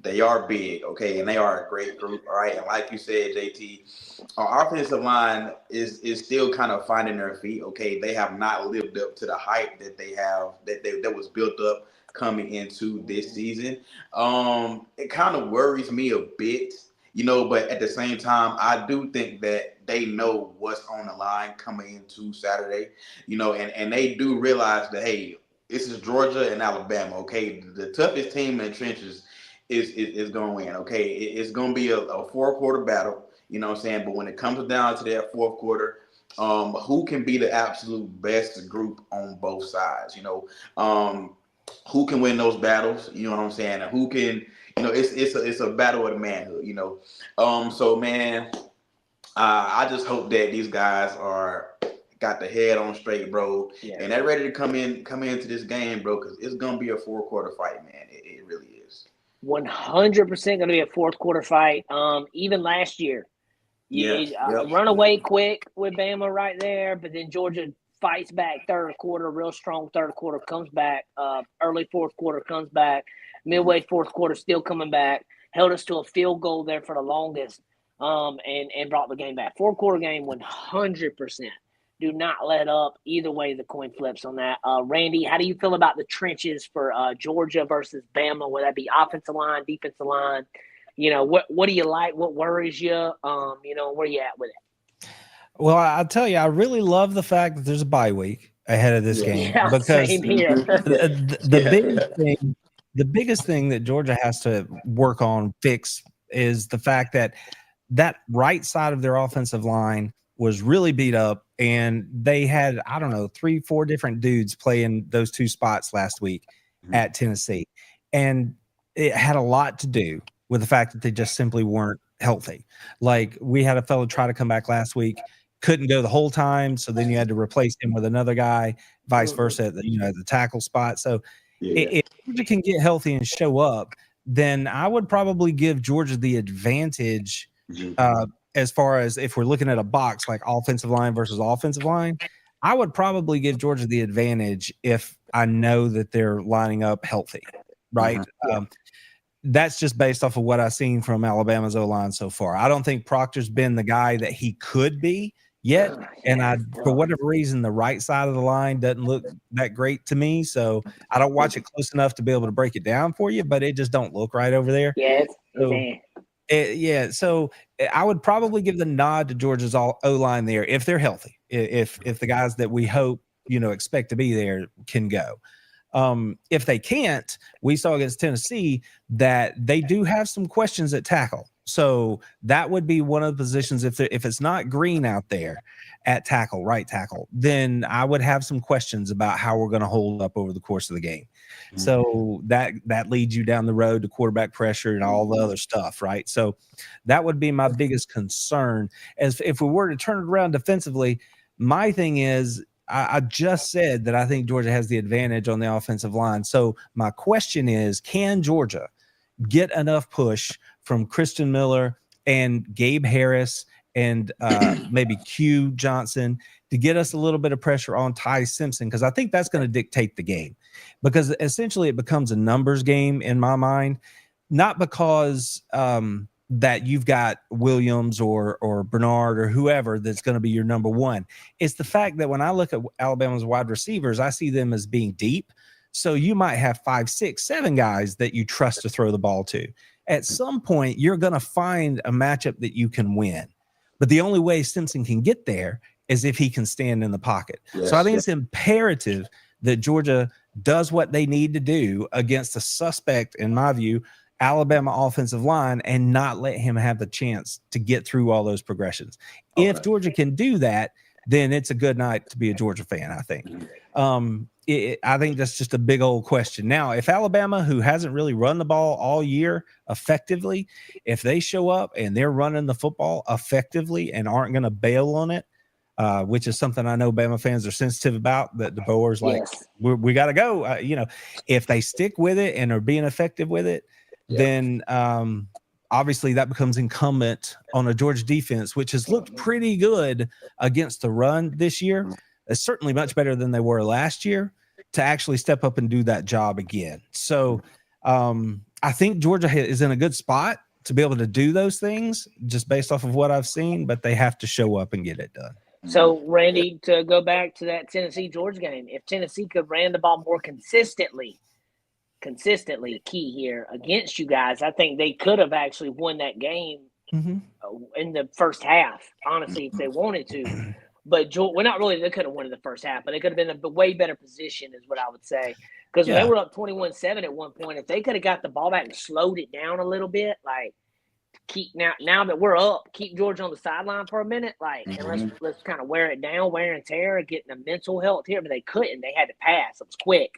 they are big, okay, and they are a great group, all right. And like you said, JT, our offensive line is still kind of finding their feet. Okay, they have not lived up to the hype that they have that was built up coming into this season. It kind of worries me a bit, but at the same time, I do think that they know what's on the line coming into Saturday, and they do realize that, hey, this is Georgia and Alabama, okay? The toughest team in the trenches is going to win, okay? It's going to be a 4-quarter battle, you know what I'm saying? But when it comes down to that fourth quarter, who can be the absolute best group on both sides, who can win those battles, you know what I'm saying? And who can, it's a battle of the manhood, So, man, I just hope that these guys got the head on straight, bro, and they're ready to come into this game, bro, because it's gonna be a 4-quarter fight, man. It really is. 100% gonna be a fourth quarter fight. Even last year, run away quick with Bama right there, but then Georgia fights back third quarter, real strong third quarter, comes back. Early fourth quarter comes back. Midway fourth quarter still coming back. Held us to a field goal there for the longest. And brought the game back. Fourth quarter game, 100%. Do not let up. Either way, the coin flips on that. Randy, how do you feel about the trenches for Georgia versus Bama? Would that be offensive line, defensive line? What do you like? What worries you? Where you at with it? Well, I'll tell you, I really love the fact that there's a bye week ahead of this game because same here. the biggest thing that Georgia has to work on, fix, is the fact that right side of their offensive line was really beat up, and they had, 3-4 different dudes playing those two spots last week at Tennessee. And it had a lot to do with the fact that they just simply weren't healthy. Like, we had a fellow try to come back last week, couldn't go the whole time, so then you had to replace him with another guy, vice versa at the tackle spot. So if Georgia can get healthy and show up, then I would probably give Georgia the advantage as far as if we're looking at a box like offensive line versus offensive line. I would probably give Georgia the advantage if I know that they're lining up healthy, right? That's just based off of what I've seen from Alabama's O-line so far. I don't think Proctor's been the guy that he could be yet, and for whatever reason, the right side of the line doesn't look that great to me, so I don't watch it close enough to be able to break it down for you, but it just don't look right over there. So I would probably give the nod to Georgia's O-line there if they're healthy, if the guys that we hope, expect to be there can go. If they can't, we saw against Tennessee that they do have some questions at tackle. So that would be one of the positions. If it's not Green out there at tackle, right tackle, then I would have some questions about how we're going to hold up over the course of the game. So that leads you down the road to quarterback pressure and all the other stuff, right? So that would be my biggest concern. As if we were to turn it around defensively, my thing is, I just said that I think Georgia has the advantage on the offensive line. So my question is, can Georgia get enough push from Christian Miller and Gabe Harris and maybe Q Johnson to get us a little bit of pressure on Ty Simpson? Because I think that's going to dictate the game, because essentially it becomes a numbers game in my mind, not because that you've got Williams or Bernard or whoever that's going to be your number one. It's the fact that when I look at Alabama's wide receivers, I see them as being deep. So you might have 5, 6, 7 guys that you trust to throw the ball to. At some point, you're going to find a matchup that you can win. But the only way Simpson can get there is if he can stand in the pocket. So I think it's imperative that Georgia does what they need to do against a suspect, in my view, Alabama offensive line, and not let him have the chance to get through all those progressions. If Georgia can do that, then it's a good night to be a Georgia fan, I think. I think that's just a big old question. Now, if Alabama, who hasn't really run the ball all year effectively, if they show up and they're running the football effectively and aren't going to bail on it, which is something I know Bama fans are sensitive about, that the Boers like, we got to go. If they stick with it and are being effective with it, then obviously that becomes incumbent on a Georgia defense, which has looked pretty good against the run this year. It's certainly much better than they were last year, to actually step up and do that job again. So I think Georgia is in a good spot to be able to do those things just based off of what I've seen, but they have to show up and get it done. So, Randy, to go back to that Tennessee-Georgia game, if Tennessee could ran the ball more consistently, consistently key here against you guys. I think they could have actually won that game in the first half, honestly, if they wanted to. But well, not really. They could have won in the first half, but they could have been in a way better position, is what I would say. Because when they were up 21-7 at one point, if they could have got the ball back and slowed it down a little bit, like keep now that we're up, keep Georgia on the sideline for a minute, like, and let's kind of wear it down, wear and tear, getting the mental health here. But they couldn't. They had to pass. It was quick.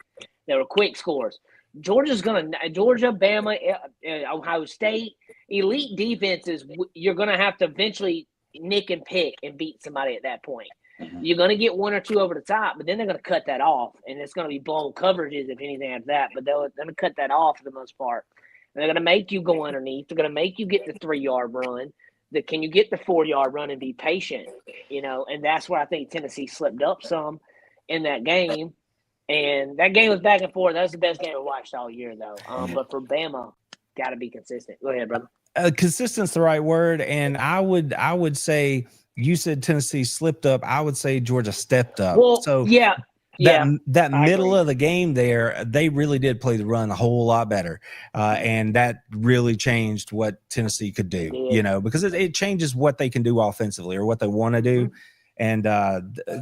They were quick scores. Georgia, Bama, Ohio State, elite defenses. You're gonna have to eventually nick and pick and beat somebody at that point. You're going to get one or two over the top, but then they're going to cut that off, and it's going to be blown coverages if anything after that, but they're going to cut that off for the most part. And they're going to make you go underneath. They're going to make you get the 3-yard run. Can you get the 4-yard run and be patient? And that's where I think Tennessee slipped up some in that game. And that game was back and forth. That was the best game I watched all year, though. But for Bama, got to be consistent. Go ahead, brother. Consistent's the right word, and I would say you said Tennessee slipped up. I would say Georgia stepped up. Well, so that middle of the game there, they really did play the run a whole lot better, and that really changed what Tennessee could do. Because it changes what they can do offensively or what they want to do, and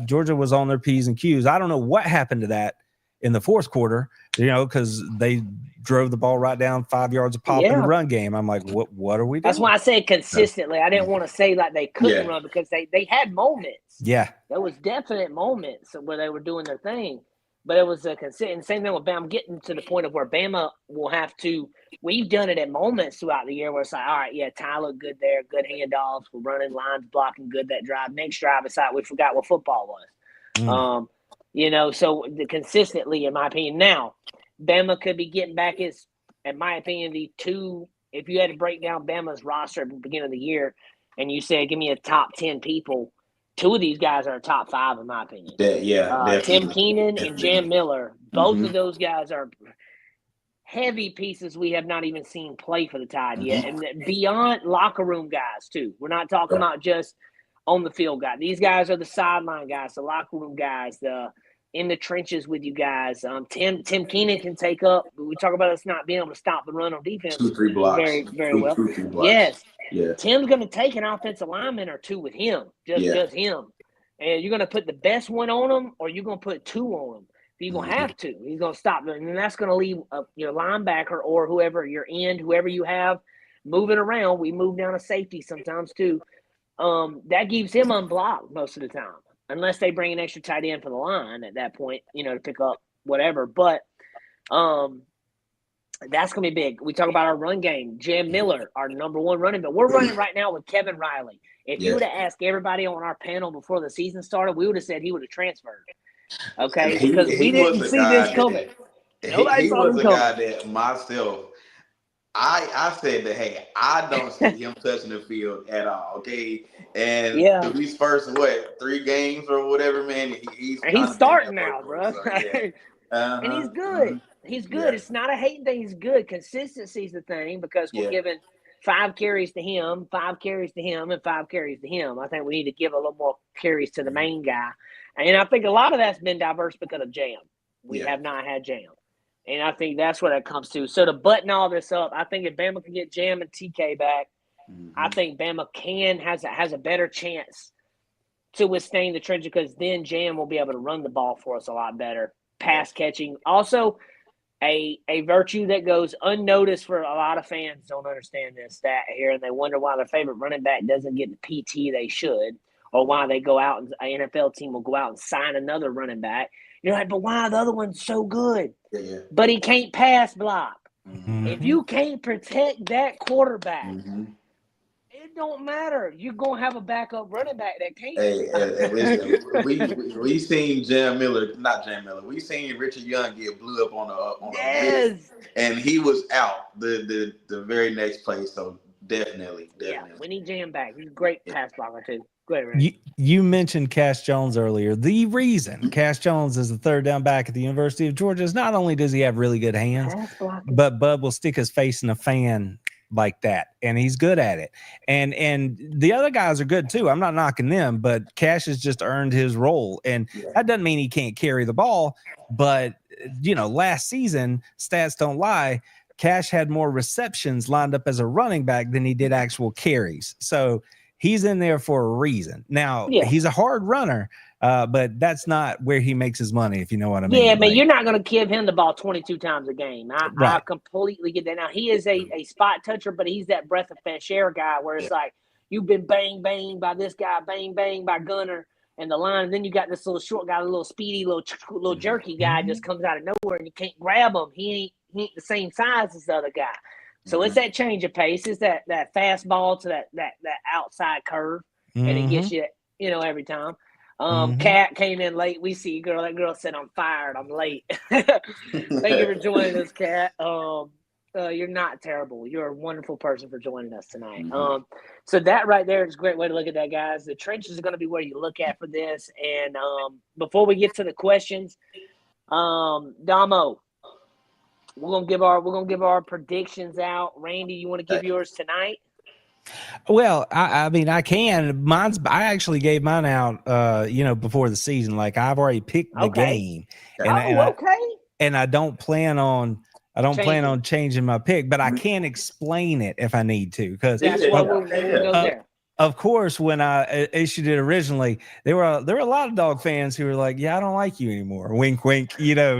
Georgia was on their P's and Q's. I don't know what happened to that in the fourth quarter, because they drove the ball right down 5 yards a pop in the run game. I'm like, what are we doing? That's why I said consistently. I didn't want to say like they couldn't run, because they had moments. Yeah. There was definite moments where they were doing their thing. But it was a consistent. Same thing with Bama. I'm getting to the point of where Bama will have to – we've done it at moments throughout the year where it's like, all right, Ty looked good there, good handoffs. We're running lines, blocking good that drive. Next drive, it's like we forgot what football was. So consistently, in my opinion. Now, Bama could be getting back in my opinion, the two – if you had to break down Bama's roster at the beginning of the year and you said, give me a top 10 people, two of these guys are top 5, in my opinion. Tim Keenan and Jam Miller. Both of those guys are heavy pieces we have not even seen play for the Tide yet. And beyond locker room guys, too. We're not talking about just on the field guys. These guys are the sideline guys, the locker room guys, the in the trenches with you guys. Tim Keenan can take up. We talk about us not being able to stop the run on defense. 2-3 blocks. Very, very well. 2-3 blocks. Yes. Yeah. Tim's going to take an offensive lineman or two with him, just him. And you're going to put the best one on him, or you're going to put 2 on him. You're going to have to. He's going to stop. And that's going to leave your linebacker or whoever, your end, whoever you have moving around. We move down to safety sometimes too. That keeps him unblocked most of the time, unless they bring an extra tight end for the line at that point, to pick up whatever. But that's going to be big. We talk about our run game. Jam Miller, our number 1 running back. We're running right now with Kevin Riley. If you would have asked everybody on our panel before the season started, we would have said he would have transferred. Okay? Because we didn't see this coming. He was a guy that myself, I said that, hey, I don't see him touching the field at all, okay? And these first, 3 games or whatever, man, he's starting now, bro. So, and he's good. He's good. It's not a hating thing. He's good. Consistency is the thing, because we're giving 5 carries to him, 5 carries to him, and 5 carries to him. I think we need to give a little more carries to the main guy. And I think a lot of that's been diverse because of Jam. We have not had Jam. And I think that's what it comes to. So to button all this up, I think if Bama can get Jam and TK back, I think Bama has a better chance to withstand the trench, because then Jam will be able to run the ball for us a lot better. Pass catching. Also, a virtue that goes unnoticed for a lot of fans don't understand this stat here, and they wonder why their favorite running back doesn't get the PT they should, or why they go out and an NFL team will go out and sign another running back. You're like, but why the other one's so good? But he can't pass block. If you can't protect that quarterback, it don't matter. You're going to have a backup running back that can't. We seen not Jam Miller. We seen Richard Young get blew up on a blitz, and he was out the very next play. So definitely. Yeah, we need Jam back. He's a great pass blocker too. Go ahead, Ray. You mentioned Cash Jones earlier. The reason Cash Jones is the 3rd down back at the University of Georgia is not only does he have really good hands, but Bud will stick his face in a fan like that, and he's good at it. And the other guys are good too. I'm not knocking them, but Cash has just earned his role, and that doesn't mean he can't carry the ball. But last season, stats don't lie. Cash had more receptions lined up as a running back than he did actual carries. So he's in there for a reason. Now, he's a hard runner, but that's not where he makes his money, if you know what I mean. Yeah, man, you're not going to give him the ball 22 times a game. Right. I completely get that. Now, he is a spot toucher, but he's that breath of fresh air guy where it's like you've been bang, bang by this guy, bang, bang by Gunner and the line. And then you got this little short guy, a little speedy, little jerky guy just comes out of nowhere and you can't grab him. He ain't the same size as the other guy. So it's that change of pace. It's that fastball to that outside curve, and it gets you, every time. Kat came in late. We see girl. That girl said, "I'm fired. I'm late." Thank you for joining us, Kat. You're not terrible. You're a wonderful person for joining us tonight. So that right there is a great way to look at that, guys. The trenches are going to be where you look at for this. And before we get to the questions, Domo, we're gonna give our predictions out. Randy, you want to give yours tonight? Well, I mean, I can. I actually gave mine out, before the season. Like I've already picked the game, and I don't plan on changing my pick, but I can explain it if I need to. Because that's why we'll go there. Of course, when I issued it originally, there were a lot of dog fans who were like, "Yeah, I don't like you anymore." Wink, wink.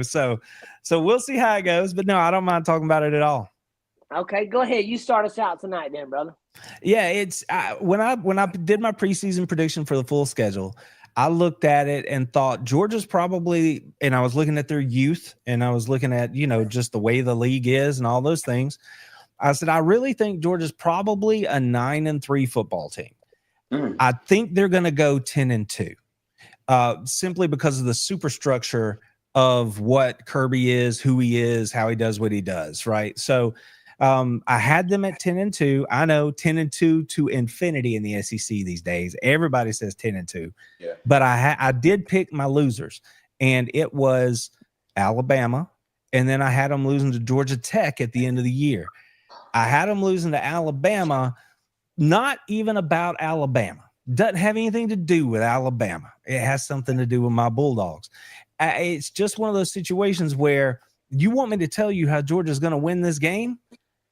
So we'll see how it goes. But no, I don't mind talking about it at all. Okay, go ahead. You start us out tonight, then, brother. Yeah, it's when I did my preseason prediction for the full schedule, I looked at it and thought Georgia's probably, and I was looking at their youth, and I was looking at just the way the league is and all those things. I said I really think Georgia's probably a 9-3 football team. I think they're going to go 10-2, simply because of the superstructure of what Kirby is, who he is, how he does what he does. Right, so. I had them at 10-2. I know 10-2 to infinity in the SEC these days. Everybody says 10-2. Yeah. But I did pick my losers, and it was Alabama, and then I had them losing to Georgia Tech at the end of the year. I had them losing to Alabama, not even about Alabama. Doesn't have anything to do with Alabama. It has something to do with my Bulldogs. It's just one of those situations where you want me to tell you how Georgia's going to win this game?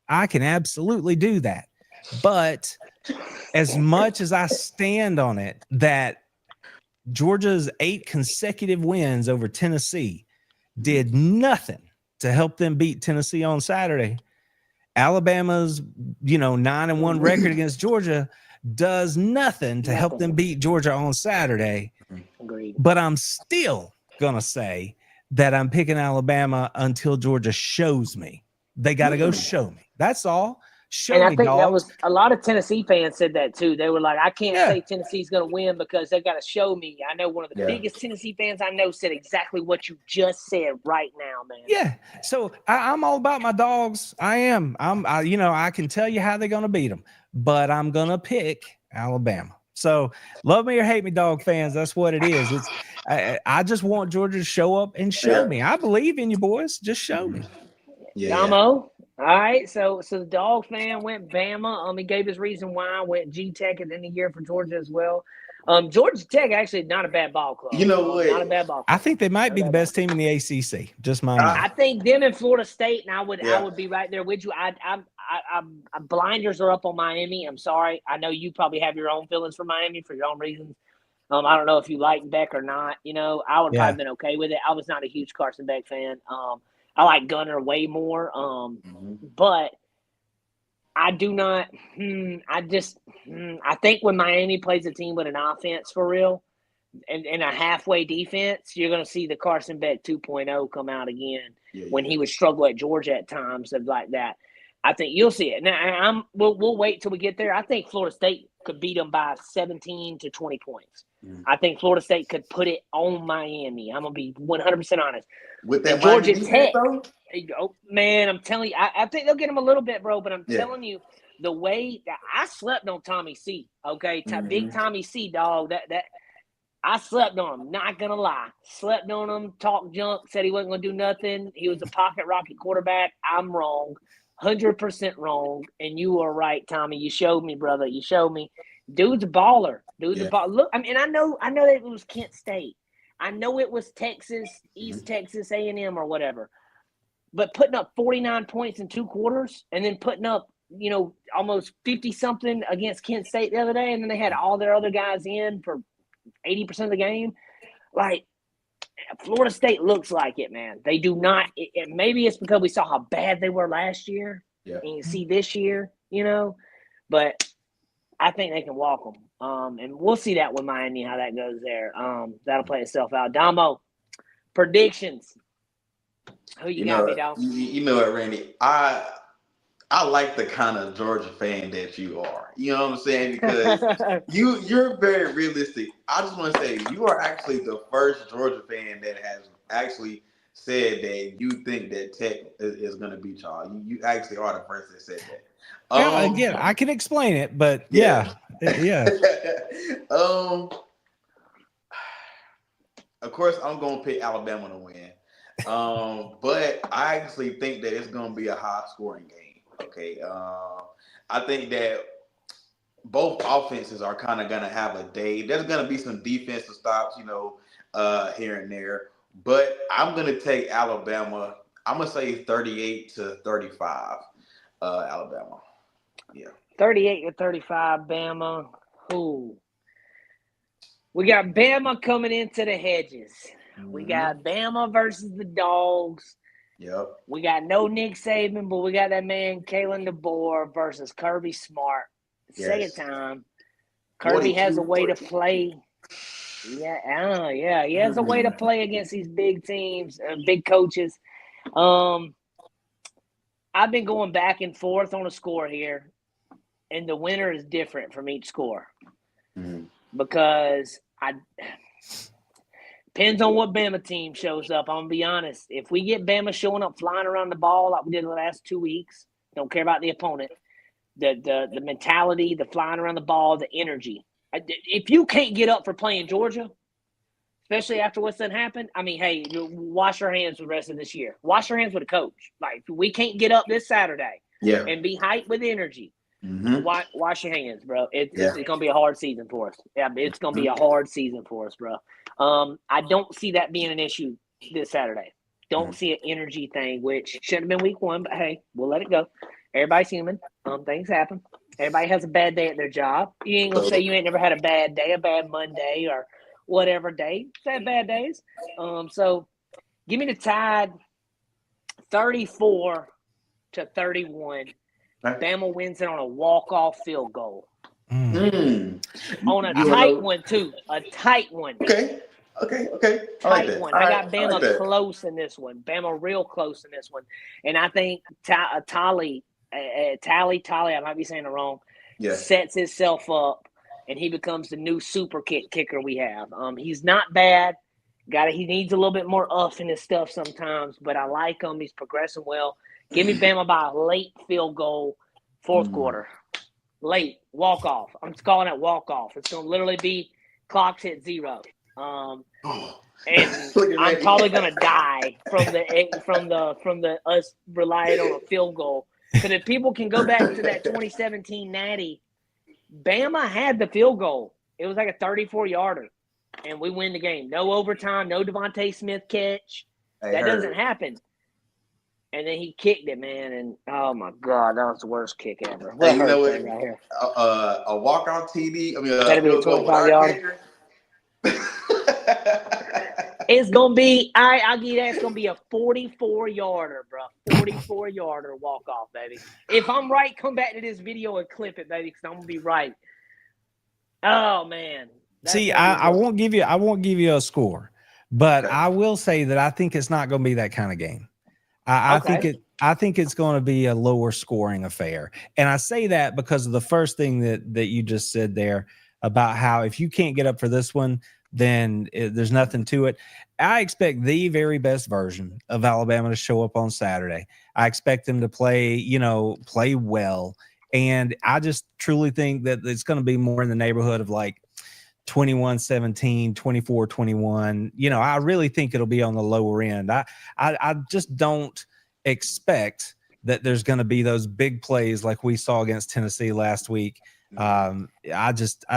I can absolutely do that. But as much as I stand on it that Georgia's 8 consecutive wins over Tennessee did nothing to help them beat Tennessee on Saturday, Alabama's 9-1 record against Georgia does nothing to help them beat Georgia on Saturday. Agreed. But I'm still going to say that I'm picking Alabama until Georgia shows me. They got to go show me. That's all. Show me, I think dog. that was a lot of Tennessee fans said that too. They were like, I can't say Tennessee's going to win because they got to show me. I know one of the biggest Tennessee fans I know said exactly what you just said right now, man. Yeah. So I'm all about my dogs. I am. I can tell you how they're going to beat them, but I'm going to pick Alabama. So love me or hate me, dog fans. That's what it is. I just want Georgia to show up and show me. I believe in you, boys. Just show me. Yeah. Domo. All right, so the dog fan went Bama. He gave his reason why. Went G-Tech at the end of the year for Georgia as well. Georgia Tech actually not a bad ball club. You know what? Not a bad ball club. I think they might be the best team in the ACC. Just my mind. I think them and Florida State, and I would be right there with you. I'm blinders are up on Miami. I'm sorry. I know you probably have your own feelings for Miami for your own reasons. I don't know if you like Beck or not. I would probably been okay with it. I was not a huge Carson Beck fan. I like Gunner way more, but I do not. I think when Miami plays a team with an offense for real and a halfway defense, you're going to see the Carson Beck 2.0 come out again when he would struggle at Georgia at times and like that. I think you'll see it. Now, we'll wait till we get there. I think Florida State could beat them by 17 to 20 points. I think Florida State could put it on Miami. I'm going to be 100% honest. With that Georgia Tech, man, I'm telling you, I think they'll get him a little bit, bro, but I'm telling you, the way that I slept on Tommy C, okay? Big Tommy C, dog, that I slept on him, not going to lie. Slept on him, talked junk, said he wasn't going to do nothing. He was a pocket rocket quarterback. I'm wrong. 100% wrong, and you are right, Tommy. You showed me, brother. You showed me. Dude's a baller. Dude's a baller. Look, I mean, I know that it was Kent State. I know it was Texas, East Texas A&M or whatever. But putting up 49 points in 2 quarters and then putting up, almost 50-something against Kent State the other day, and then they had all their other guys in for 80% of the game. Like, Florida State looks like it, man. They do not maybe it's because we saw how bad they were last year. Yeah. And you see this year, but I think they can walk them. And we'll see that with Miami, how that goes there. That'll play itself out. Domo, predictions. Who you got me, Domo? You know what, Randy? I like the kind of Georgia fan that you are. You know what I'm saying? Because you're very realistic. I just want to say you are actually the first Georgia fan that has actually said that you think that Tech is going to beat y'all. You actually are the first that said that. Again, I can explain it, but yeah. Of course, I'm going to pick Alabama to win. But I actually think that it's going to be a high-scoring game. Okay, I think that both offenses are kind of going to have a day. There's going to be some defensive stops, here and there. But I'm going to take Alabama. I'm going to say 38-35, Alabama. Yeah. 38-35, Bama. Ooh. We got Bama coming into the hedges. We got Bama versus the Dogs. Yep. We got no Nick Saban, but we got that man Kalen DeBoer versus Kirby Smart. Second time. Kirby has a way to play. Yeah. He has a way to play against these big teams, big coaches. I've been going back and forth on a score here, and the winner is different from each score because depends on what Bama team shows up. I'm going to be honest. If we get Bama showing up flying around the ball like we did the last 2 weeks, don't care about the opponent, the mentality, the flying around the ball, the energy. If you can't get up for playing Georgia, especially after what's done happened, I mean, hey, wash your hands for the rest of this year. Wash your hands with a coach. Like, we can't get up this Saturday and be hyped with energy. Wash your hands, bro. It's going to be a hard season for us. Yeah, it's going to be a hard season for us, bro. I don't see that being an issue this Saturday. Don't see an energy thing, which should have been week 1, but hey, we'll let it go. Everybody's human. Things happen. Everybody has a bad day at their job. You ain't going to say you ain't never had a bad day, a bad Monday, or whatever day. It's had bad days. So give me the Tide 34-31. Bama wins it on a walk-off field goal. On a tight one, too. A tight one. Okay. I like that. One. I got Bama close in this one. Bama real close in this one. And I think Tally, I might be saying it wrong, sets himself up, and he becomes the new super kicker we have. He's not bad. He needs a little bit more uff in his stuff sometimes, but I like him. He's progressing well. Give me Bama by a late field goal, fourth quarter. Late, walk-off. I'm just calling it walk-off. It's going to literally be clocks hit 0. And I'm probably going to die from the us relying on a field goal. Because if people can go back to that 2017 Natty, Bama had the field goal. It was like a 34-yarder, and we win the game. No overtime, no Devontae Smith catch. That doesn't happen. And then he kicked it, man, and oh my God, that was the worst kick ever. Hey, you know what? Right here. A walk-off TD. I mean, that'd be a 25-yarder. It's gonna be. I'll give you that. It's gonna be a 44-yarder, bro. 44-yarder walk-off, baby. If I'm right, come back to this video and clip it, baby, because I'm gonna be right. Oh man. See, I won't give you a score, but I will say that I think it's not going to be that kind of game. I think it's going to be a lower scoring affair. And I say that because of the first thing that you just said there about how if you can't get up for this one, then there's nothing to it. I expect the very best version of Alabama to show up on Saturday. I expect them to play well. And I just truly think that it's going to be more in the neighborhood of like 21-17, 24-21. I really think it'll be on the lower end. I just don't expect that there's going to be those big plays like we saw against Tennessee last week. I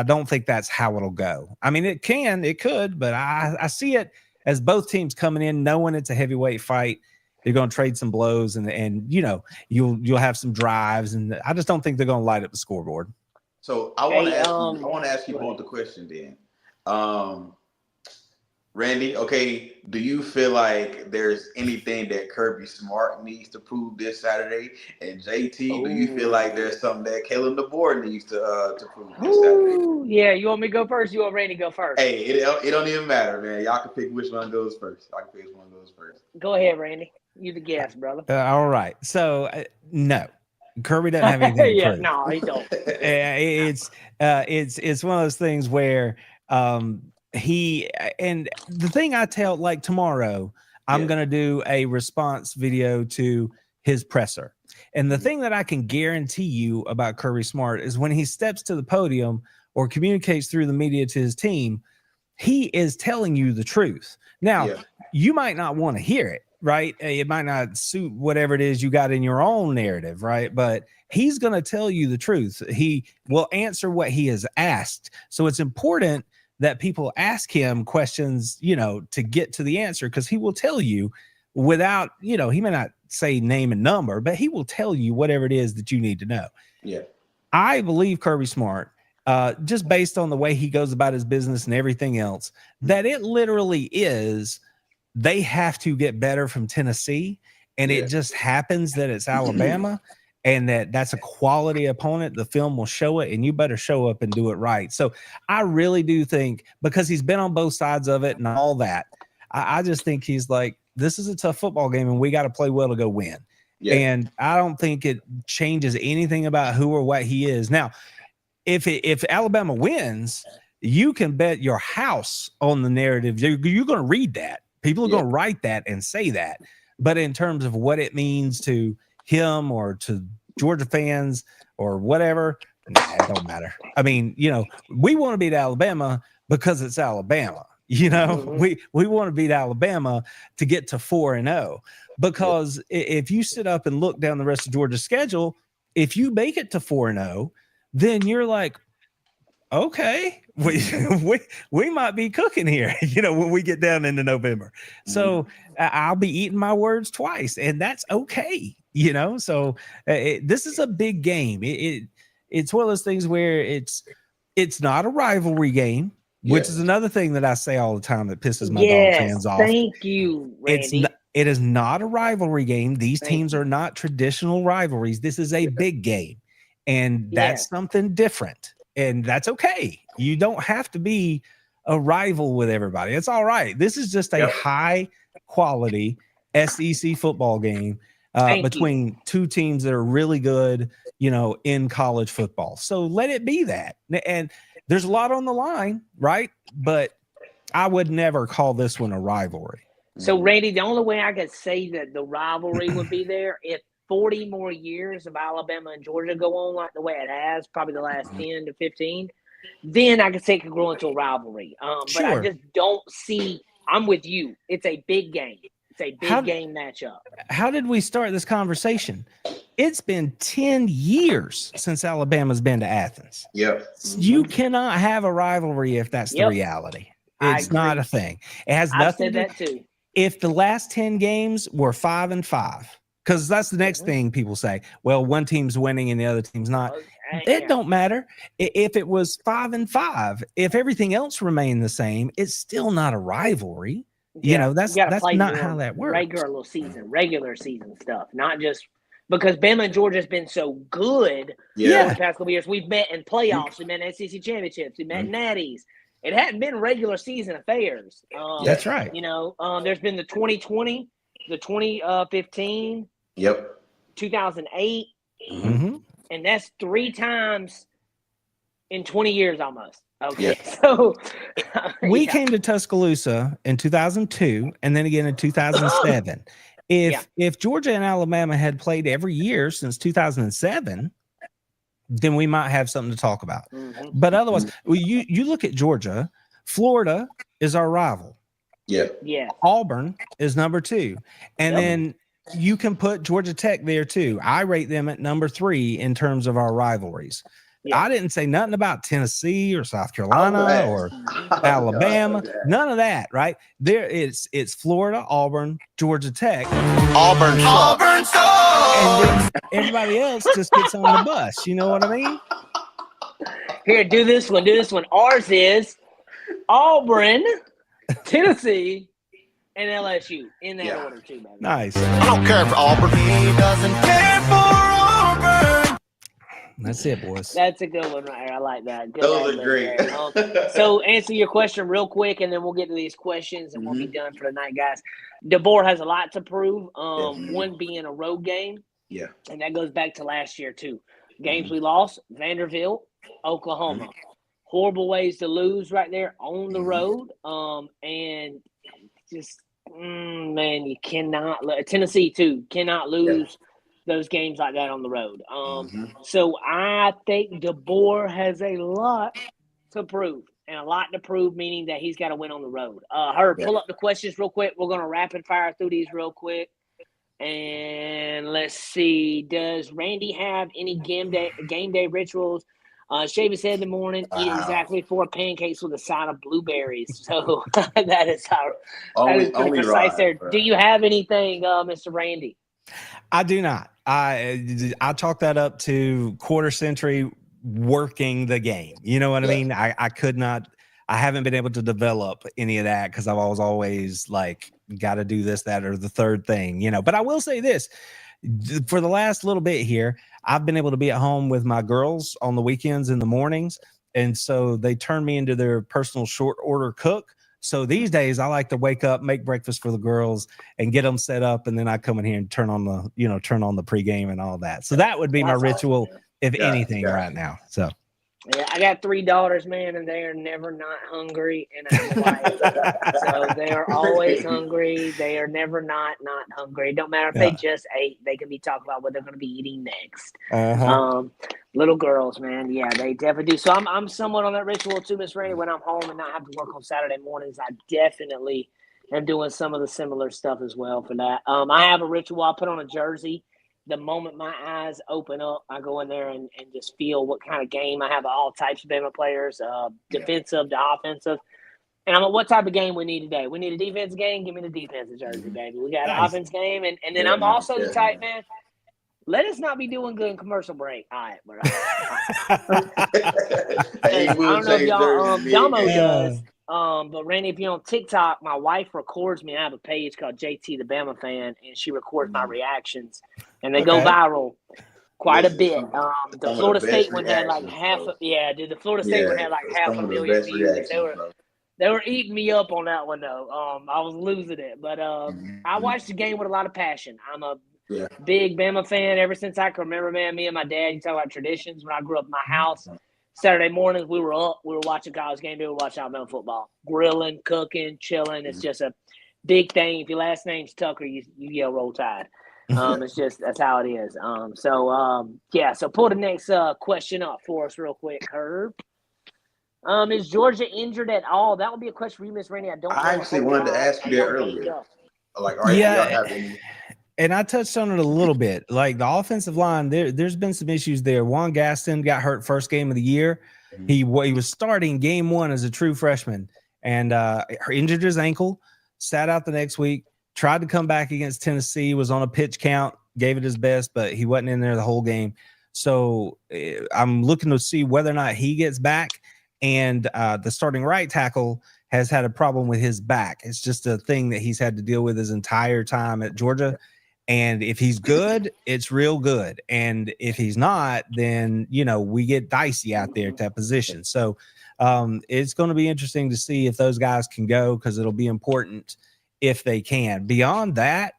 don't think that's how it'll go. I mean, it could, but I see it as both teams coming in knowing it's a heavyweight fight. They're going to trade some blows, and you'll have some drives, and I just don't think they're going to light up the scoreboard. So I want to ask you both the question then. Randy, okay, do you feel like there's anything that Kirby Smart needs to prove this Saturday? And JT, do you feel like there's something that Caleb DeBoer needs to prove this Saturday? Yeah, you want me to go first? You want Randy to go first? Hey, it don't even matter, man. Y'all can pick which one goes first. Go ahead, Randy. You the guest, brother. All right. So no, Kirby doesn't have anything to prove. No, he don't. It's one of those things where and the thing I tell, like tomorrow, I'm going to do a response video to his presser. And the thing that I can guarantee you about Kirby Smart is when he steps to the podium or communicates through the media to his team, he is telling you the truth. Now, you might not want to hear it, right? It might not suit whatever it is you got in your own narrative, right? But he's going to tell you the truth. He will answer what he has asked. So it's important that people ask him questions, to get to the answer, because he will tell you without, he may not say name and number, but he will tell you whatever it is that you need to know. Yeah. I believe Kirby Smart, just based on the way he goes about his business and everything else, that it literally is, they have to get better from Tennessee. And it just happens that it's Alabama. And that's a quality opponent. The film will show it, and you better show up and do it right. So I really do think, because he's been on both sides of it and all that, I just think he's like, this is a tough football game, and we got to play well to go win. Yeah. And I don't think it changes anything about who or what he is. Now, if Alabama wins, you can bet your house on the narrative. You're going to read that. People are going to write that and say that. But in terms of what it means to him or to Georgia fans or whatever, it don't matter. I mean, we want to beat Alabama because it's Alabama. We want to beat Alabama to get to 4-0, because if you sit up and look down the rest of Georgia's schedule, if you make it to 4-0, then you're like, okay, we might be cooking here, when we get down into November. So I'll be eating my words twice, and that's okay. So this is a big game. It's one of those things where it's not a rivalry game, which is another thing that I say all the time that pisses my dog fans off. Thank you, Randy. It is not a rivalry game. These teams are not traditional rivalries. This is a big game, and that's something different, and that's okay. You don't have to be a rival with everybody. It's all right. This is just a high quality SEC football game. Between two teams that are really good, in college football. So let it be that. And there's a lot on the line, right? But I would never call this one a rivalry. So, Randy, the only way I could say that the rivalry would be there, if 40 more years of Alabama and Georgia go on like the way it has, probably the last 10 to 15, then I could say it could grow into a rivalry. But I just don't see – I'm with you. It's a big game. It's a big game matchup. How did we start this conversation? It's been 10 years since Alabama's been to Athens. Yep. You cannot have a rivalry if that's the reality. It's not a thing. It has nothing to do. That too. If the last 10 games were 5-5, because that's the next thing people say, well, one team's winning and the other team's not. It don't matter. If it was 5-5, if everything else remained the same, it's still not a rivalry. That's not how that works. Regular season stuff, not just because Bama and Georgia has been so good the past couple of years. We've met in playoffs, we met in SEC championships, we met in natties. It hadn't been regular season affairs. That's right. There's been the 2020, the 2015, 2008, and that's 3 times in 20 years almost. Okay, so we came to Tuscaloosa in 2002 and then again in 2007. If Georgia and Alabama had played every year since 2007, then we might have something to talk about. But otherwise, you look at Georgia, Florida is our rival. Yeah. Auburn is number 2. And then you can put Georgia Tech there too. I rate them at number 3 in terms of our rivalries. Yeah. I didn't say nothing about Tennessee or South Carolina or Alabama. None of that, right? There it's Florida, Auburn, Georgia Tech. Auburn sucks. And then everybody else just gets on the bus. You know what I mean? Here, do this one. Ours is Auburn, Tennessee, and LSU in that order too, baby. Nice. I don't care for Auburn. He doesn't care for Auburn. That's it, boys. That's a good one right there. I like that. Good Those are great. So answer your question real quick, and then we'll get to these questions, and we'll be done for the night, guys. DeBoer has a lot to prove. One being a road game. Yeah. And that goes back to last year, too. Games we lost, Vanderbilt, Oklahoma. Horrible ways to lose right there on the road. And just, man, you cannot – Tennessee, too, cannot lose those games like that on the road. So I think DeBoer has a lot to prove, and a lot to prove, meaning that he's got to win on the road. Herb, pull up the questions real quick. We're going to rapid fire through these real quick. And let's see. Does Randy have any game day rituals? Shave his head in the morning, eat exactly 4 pancakes with a side of blueberries. So that is pretty precise there. Do you have anything, Mr. Randy? I do not. I chalk that up to quarter century working the game. You know what I mean? I could not. I haven't been able to develop any of that because I was always like, got to do this, that, or the third thing, you know. But I will say this, for the last little bit here, I've been able to be at home with my girls on the weekends in the mornings. And so they turn me into their personal short order cook. So these days I like to wake up, make breakfast for the girls and get them set up. And then I come in here and turn on the pregame and all that. So that would be my ritual, if anything right now. So. Yeah, I got 3 daughters, man, and they are never not hungry, and I have a wife. So they are always hungry. They are never not hungry. It don't matter if they just ate. They can be talking about what they're going to be eating next. Little girls, man, yeah, they definitely do. So I'm somewhat on that ritual too, Miss Randy. When I'm home and not have to work on Saturday mornings, I definitely am doing some of the similar stuff as well for that. I have a ritual. I put on a jersey. The moment my eyes open up, I go in there and just feel what kind of game. I have all types of Bama players, defensive to offensive. And I'm like, what type of game we need today? We need a defense game? Give me the defensive jersey, baby. We got an offense game. And then I'm also the type, man, let us not be doing good in commercial break. All right, bro. I don't know if y'all Domo does. But Randy, if you're on TikTok, my wife records me. I have a page called JT the Bama Fan, and she records my reactions, and they go viral quite a bit. The Florida State one had like the Florida State one had like 500,000 views. They were eating me up on that one though. I was losing it, but I watched the game with a lot of passion. I'm a big Bama fan ever since I can remember. Man, me and my dad, you talk about traditions. When I grew up in my house. Saturday mornings, we were up. We were watching college game day. We were watching Alabama football. Grilling, cooking, chilling. It's just a big thing. If your last name's Tucker, you yell Roll Tide. It's just – that's how it is. So pull the next question up for us real quick, Herb. Is Georgia injured at all? That would be a question for you, Miss Randy. I actually wanted to ask you that earlier. Like, all right, y'all have any – and I touched on it a little bit. Like the offensive line, there's been some issues there. Juan Gaston got hurt first game of the year. He was starting game 1 as a true freshman and injured his ankle, sat out the next week, tried to come back against Tennessee, was on a pitch count, gave it his best, but he wasn't in there the whole game. So I'm looking to see whether or not he gets back. And the starting right tackle has had a problem with his back. It's just a thing that he's had to deal with his entire time at Georgia. And if he's good, it's real good. And if he's not, then, we get dicey out there at that position. So it's going to be interesting to see if those guys can go because it'll be important if they can. Beyond that,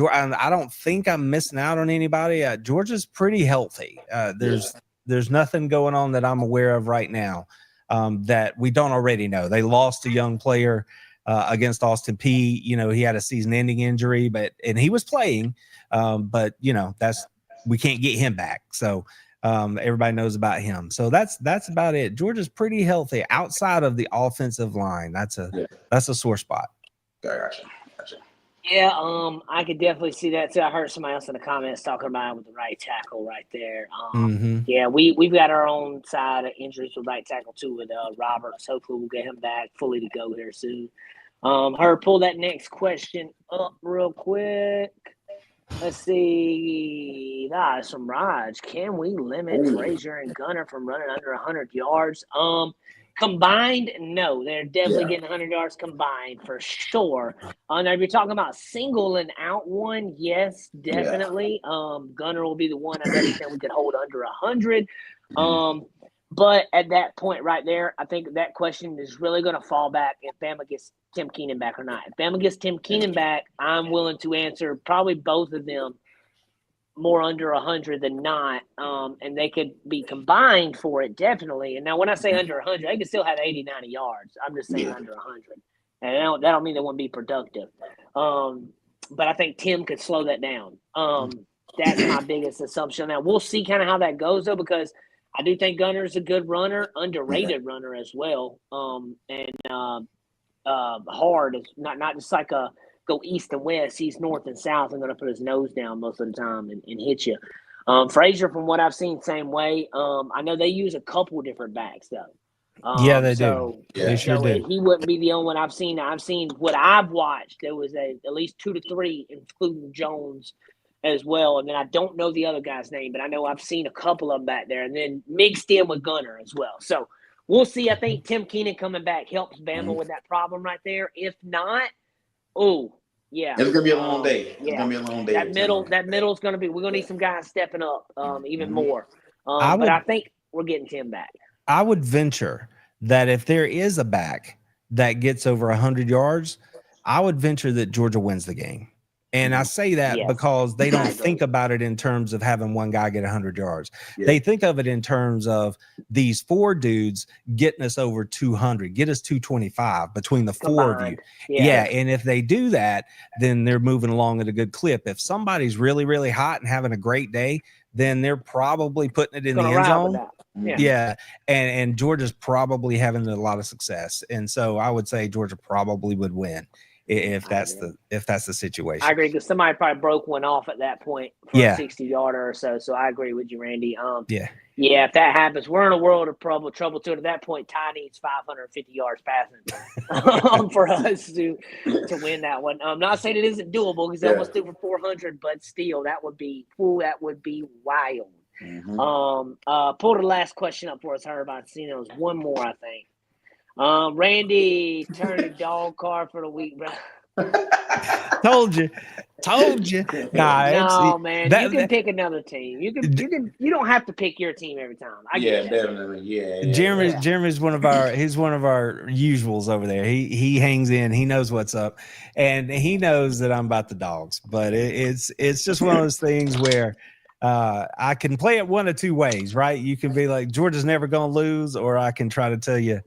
I don't think I'm missing out on anybody. Georgia's pretty healthy. There's nothing going on that I'm aware of right now that we don't already know. They lost a young player against Austin P. He had a season-ending injury, and he was playing, but we can't get him back. So everybody knows about him. So that's about it. Georgia's pretty healthy outside of the offensive line. That's a sore spot. Gotcha. Yeah, I could definitely see that too. I heard somebody else in the comments talking about it with the right tackle right there. Yeah, we've got our own side of injuries with right tackle too with Roberts. Hopefully, we'll get him back fully to go here soon. Pull that next question up real quick. Let's see. It's from Raj. Can we limit Frazier and Gunner from running under 100 yards? Combined, no. They're definitely getting 100 yards combined for sure. Now, if you're talking about single and out one, yes, definitely. Gunner will be the one I definitely think we could hold under 100. But at that point right there, I think that question is really going to fall back if Bama gets Tim Keenan back or not. If Bama gets Tim Keenan back, I'm willing to answer probably both of them more under 100 than not, and they could be combined for it, definitely. And now when I say under 100, they could still have 80, 90 yards. I'm just saying under 100. And that don't mean they won't be productive. But I think Tim could slow that down. That's my biggest assumption. Now, we'll see kind of how that goes, though, because I do think Gunner's a good runner, underrated runner as well, hard. It's not just like a go east and west. He's north and south and going to put his nose down most of the time and hit you. Frazier, from what I've seen, same way. I know they use a couple different backs, though. Yeah, they do. They sure do. He wouldn't be the only one I've seen. I've seen what I've watched. There was at least 2 to 3, including Jones as well. And then I don't know the other guy's name, but I know I've seen a couple of them back there. And then mixed in with Gunner as well. So we'll see. I think Tim Keenan coming back helps Bama with that problem right there. If not, yeah. It's gonna be a long day. Yeah. It's gonna be a long day. That middle is gonna be. We're gonna need some guys stepping up even more. But I think we're getting Tim back. I would venture that if there is a back that gets over 100 yards, I would venture that Georgia wins the game. And I say that because they don't think about it in terms of having one guy get 100 yards. Yeah. They think of it in terms of these 4 dudes getting us over 200, get us 225 between the 4 of you. Yeah. And if they do that, then they're moving along at a good clip. If somebody's really, really hot and having a great day, then they're probably putting it in the end zone. Yeah. And Georgia's probably having a lot of success. And so I would say Georgia probably would win. If that's the situation. I agree, because somebody probably broke one off at that point for a 60-yarder or so. So I agree with you, Randy. If that happens, we're in a world of trouble too. At that point, Ty needs 550 yards passing for us to win that one. I'm not saying it isn't doable because they almost threw for 400, but still, that would be wild. Pull the last question up for us, Herb. I've seen there was one more, I think. Randy turned a dog card for the week, bro. Told you. No, man. You can pick another team. You don't have to pick your team every time. I get that. Definitely. Yeah. Jeremy's one of our usuals over there. He hangs in, he knows what's up, and he knows that I'm about the dogs. But it's just one of those things where I can play it one of 2 ways, right? You can be like, Georgia's never gonna lose, or I can try to tell you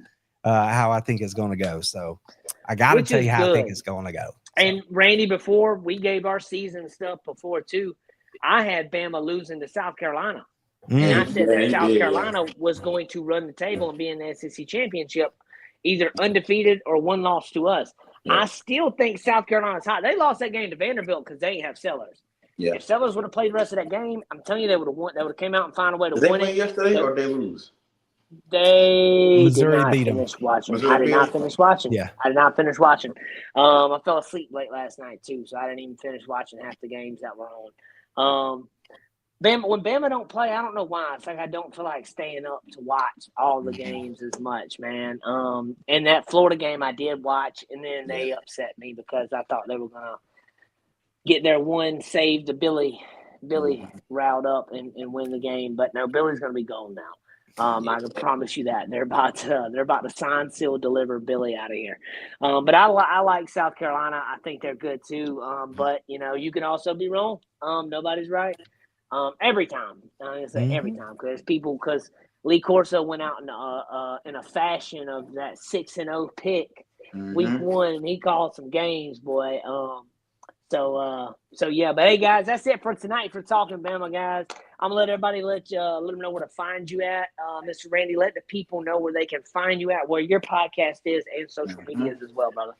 how I think it's going to go. So I got to tell you how I think it's going to go. And Randy, before we gave our season stuff before too, I had Bama losing to South Carolina. And I said that South Carolina was going to run the table and be in the SEC championship, either undefeated or 1 loss to us. I still think South Carolina's hot. They lost that game to Vanderbilt because they didn't have Sellers. If Sellers would have played the rest of that game, I'm telling you, they would have won. They would have came out and found a way to win it. Did they win yesterday or did they lose? Missouri beat them. I did not finish watching. I did not finish watching. I fell asleep late last night too, so I didn't even finish watching half the games that were on. When Bama don't play, I don't know why. It's like I don't feel like staying up to watch all the games as much, man. And that Florida game I did watch, and then they upset me because I thought they were gonna get their one save to Billy riled up and win the game, but no, Billy's gonna be gone now. I can promise you that they're about to sign, seal, deliver Billy out of here. But I like South Carolina. I think they're good too. But you can also be wrong. Nobody's right. Every time. I'm gonna say every time because Lee Corso went out in a fashion of that 6-0 pick week 1, and he called some games, boy. So yeah, but hey guys, that's it for tonight for Talking Bama, guys. I'm gonna let everybody let them know where to find you at. Mr. Randy, let the people know where they can find you at, where your podcast is, and social medias as well, brother.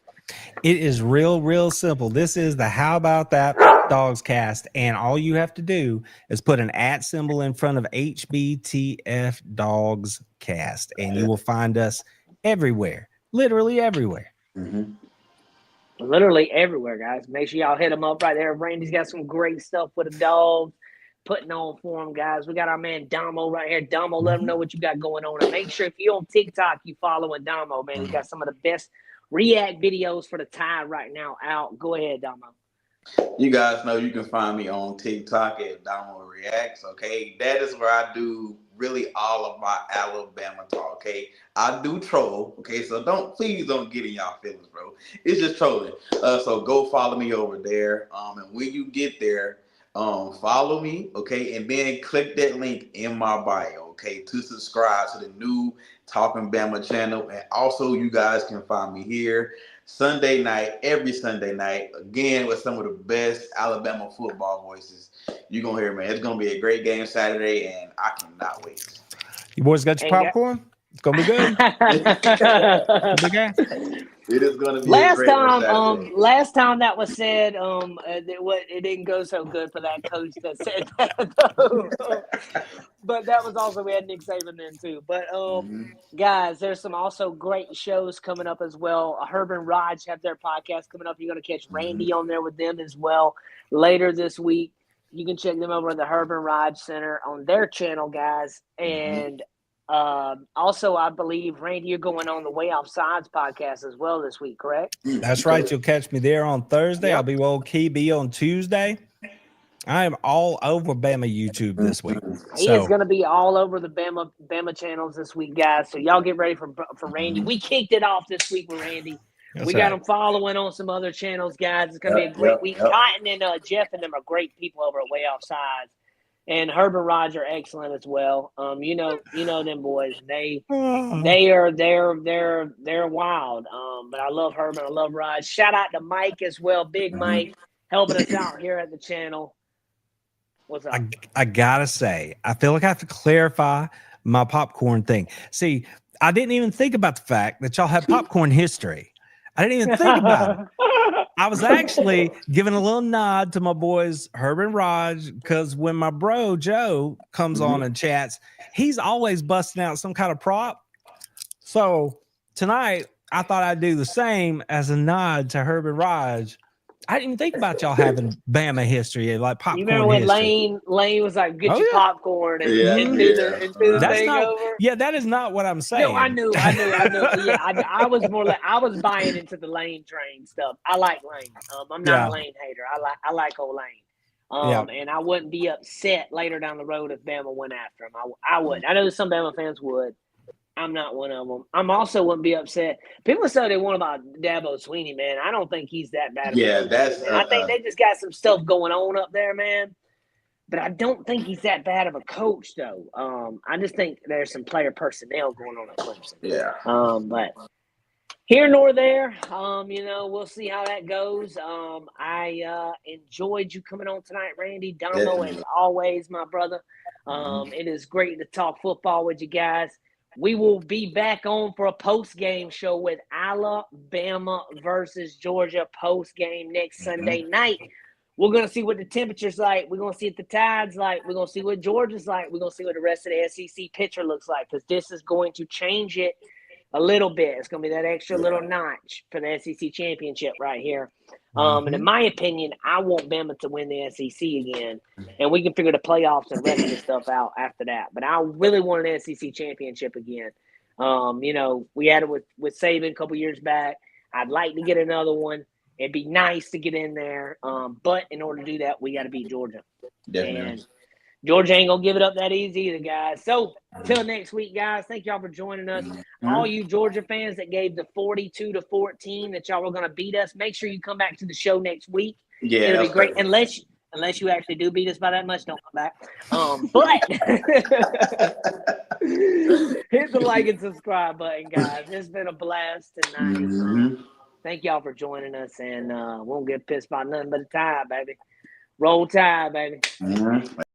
It is real simple. This is the How About That Dogs cast, and all you have to do is put an @ symbol in front of HBTF Dogs cast, and you will find us everywhere, literally everywhere. Mm-hmm. Literally everywhere, guys. Make sure y'all hit him up right there. Randy's got some great stuff with the dogs putting on for him, guys. We got our man Domo right here. Domo, let him know what you got going on. And make sure if you're on TikTok, you following Domo, man. He's got some of the best react videos for the Tide right now out. Go ahead, Domo. You guys know you can find me on TikTok at Domo Reacts, okay? That is where I do really all of my Alabama talk, okay? I do troll, okay? So please don't get in y'all feelings, bro. It's just trolling. So go follow me over there. And when you get there, follow me, okay? And then click that link in my bio, okay? To subscribe to the new Talking Bama channel. And also you guys can find me here Sunday night, every Sunday night, again with some of the best Alabama football voices. You're going to hear, man. It's going to be a great game Saturday, and I cannot wait. You boys got your popcorn? It's going to be good. It is going to be last a great time. Last time that was said, it didn't go so good for that coach that said that. But that was also, we had Nick Saban then too. But guys, there's some also great shows coming up as well. Herb and Raj have their podcast coming up. You're going to catch Randy on there with them as well later this week. You can check them over at the Herb and Raj Center on their channel, guys. And also, I believe, Randy, you're going on the Way Offsides podcast as well this week, correct? That's right. You'll catch me there on Thursday. Yep. I'll be with old KB on Tuesday. I am all over Bama YouTube this week. He is going to be all over the Bama channels this week, guys. So y'all get ready for Randy. We kicked it off this week with Randy. We got him following on some other channels, guys. It's going to be a great week. Cotton and Jeff and them are great people over at Way Offsides. And Herb and Raj are excellent as well. You know them boys. They're wild. But I love Herb and I love Raj. Shout out to Mike as well, Big Mike, helping us out here at the channel. What's up? I gotta say, I feel like I have to clarify my popcorn thing. See, I didn't even think about the fact that y'all have popcorn history. I didn't even think about it. I was actually giving a little nod to my boys, Herb and Raj, because when my bro, Joe, comes on and chats, he's always busting out some kind of prop. So tonight, I thought I'd do the same as a nod to Herb and Raj. I didn't even think about y'all having Bama history, like popcorn history. You remember when Lane was like, get your popcorn and do the thing over? Yeah, that is not what I'm saying. No, I knew. Yeah, I was more like, I was buying into the Lane train stuff. I like Lane. I'm not a Lane hater. I like old Lane. And I wouldn't be upset later down the road if Bama went after him. I wouldn't. I know some Bama fans would. I'm not one of them. I'm also wouldn't be upset. People say they want about Dabo Sweeney, man. I don't think he's that bad. I think they just got some stuff going on up there, man. But I don't think he's that bad of a coach, though. I just think there's some player personnel going on at Clemson. Yeah. But here nor there, we'll see how that goes. I enjoyed you coming on tonight, Randy. Domo, as always, my brother. It is great to talk football with you guys. We will be back on for a post-game show with Alabama versus Georgia post-game next Sunday night. We're going to see what the temperature's like. We're going to see what the tide's like. We're going to see what Georgia's like. We're going to see what the rest of the SEC picture looks like, because this is going to change it a little bit. It's going to be that extra little notch for the SEC championship right here. And in my opinion, I want Bama to win the SEC again, and we can figure the playoffs and rest of the stuff out after that. But I really want an SEC championship again. We had it with Saban a couple years back. I'd like to get another one. It'd be nice to get in there. But in order to do that, we got to beat Georgia. Definitely. And Georgia ain't going to give it up that easy either, guys. So, till next week, guys, thank y'all for joining us. All you Georgia fans that gave the 42-14 that y'all were going to beat us, make sure you come back to the show next week. Yeah, it'll be great. Unless you actually do beat us by that much, don't come back. But hit the like and subscribe button, guys. It's been a blast tonight. Thank y'all for joining us, and won't get pissed about nothing but a tie, baby. Roll Tide, baby. Mhm.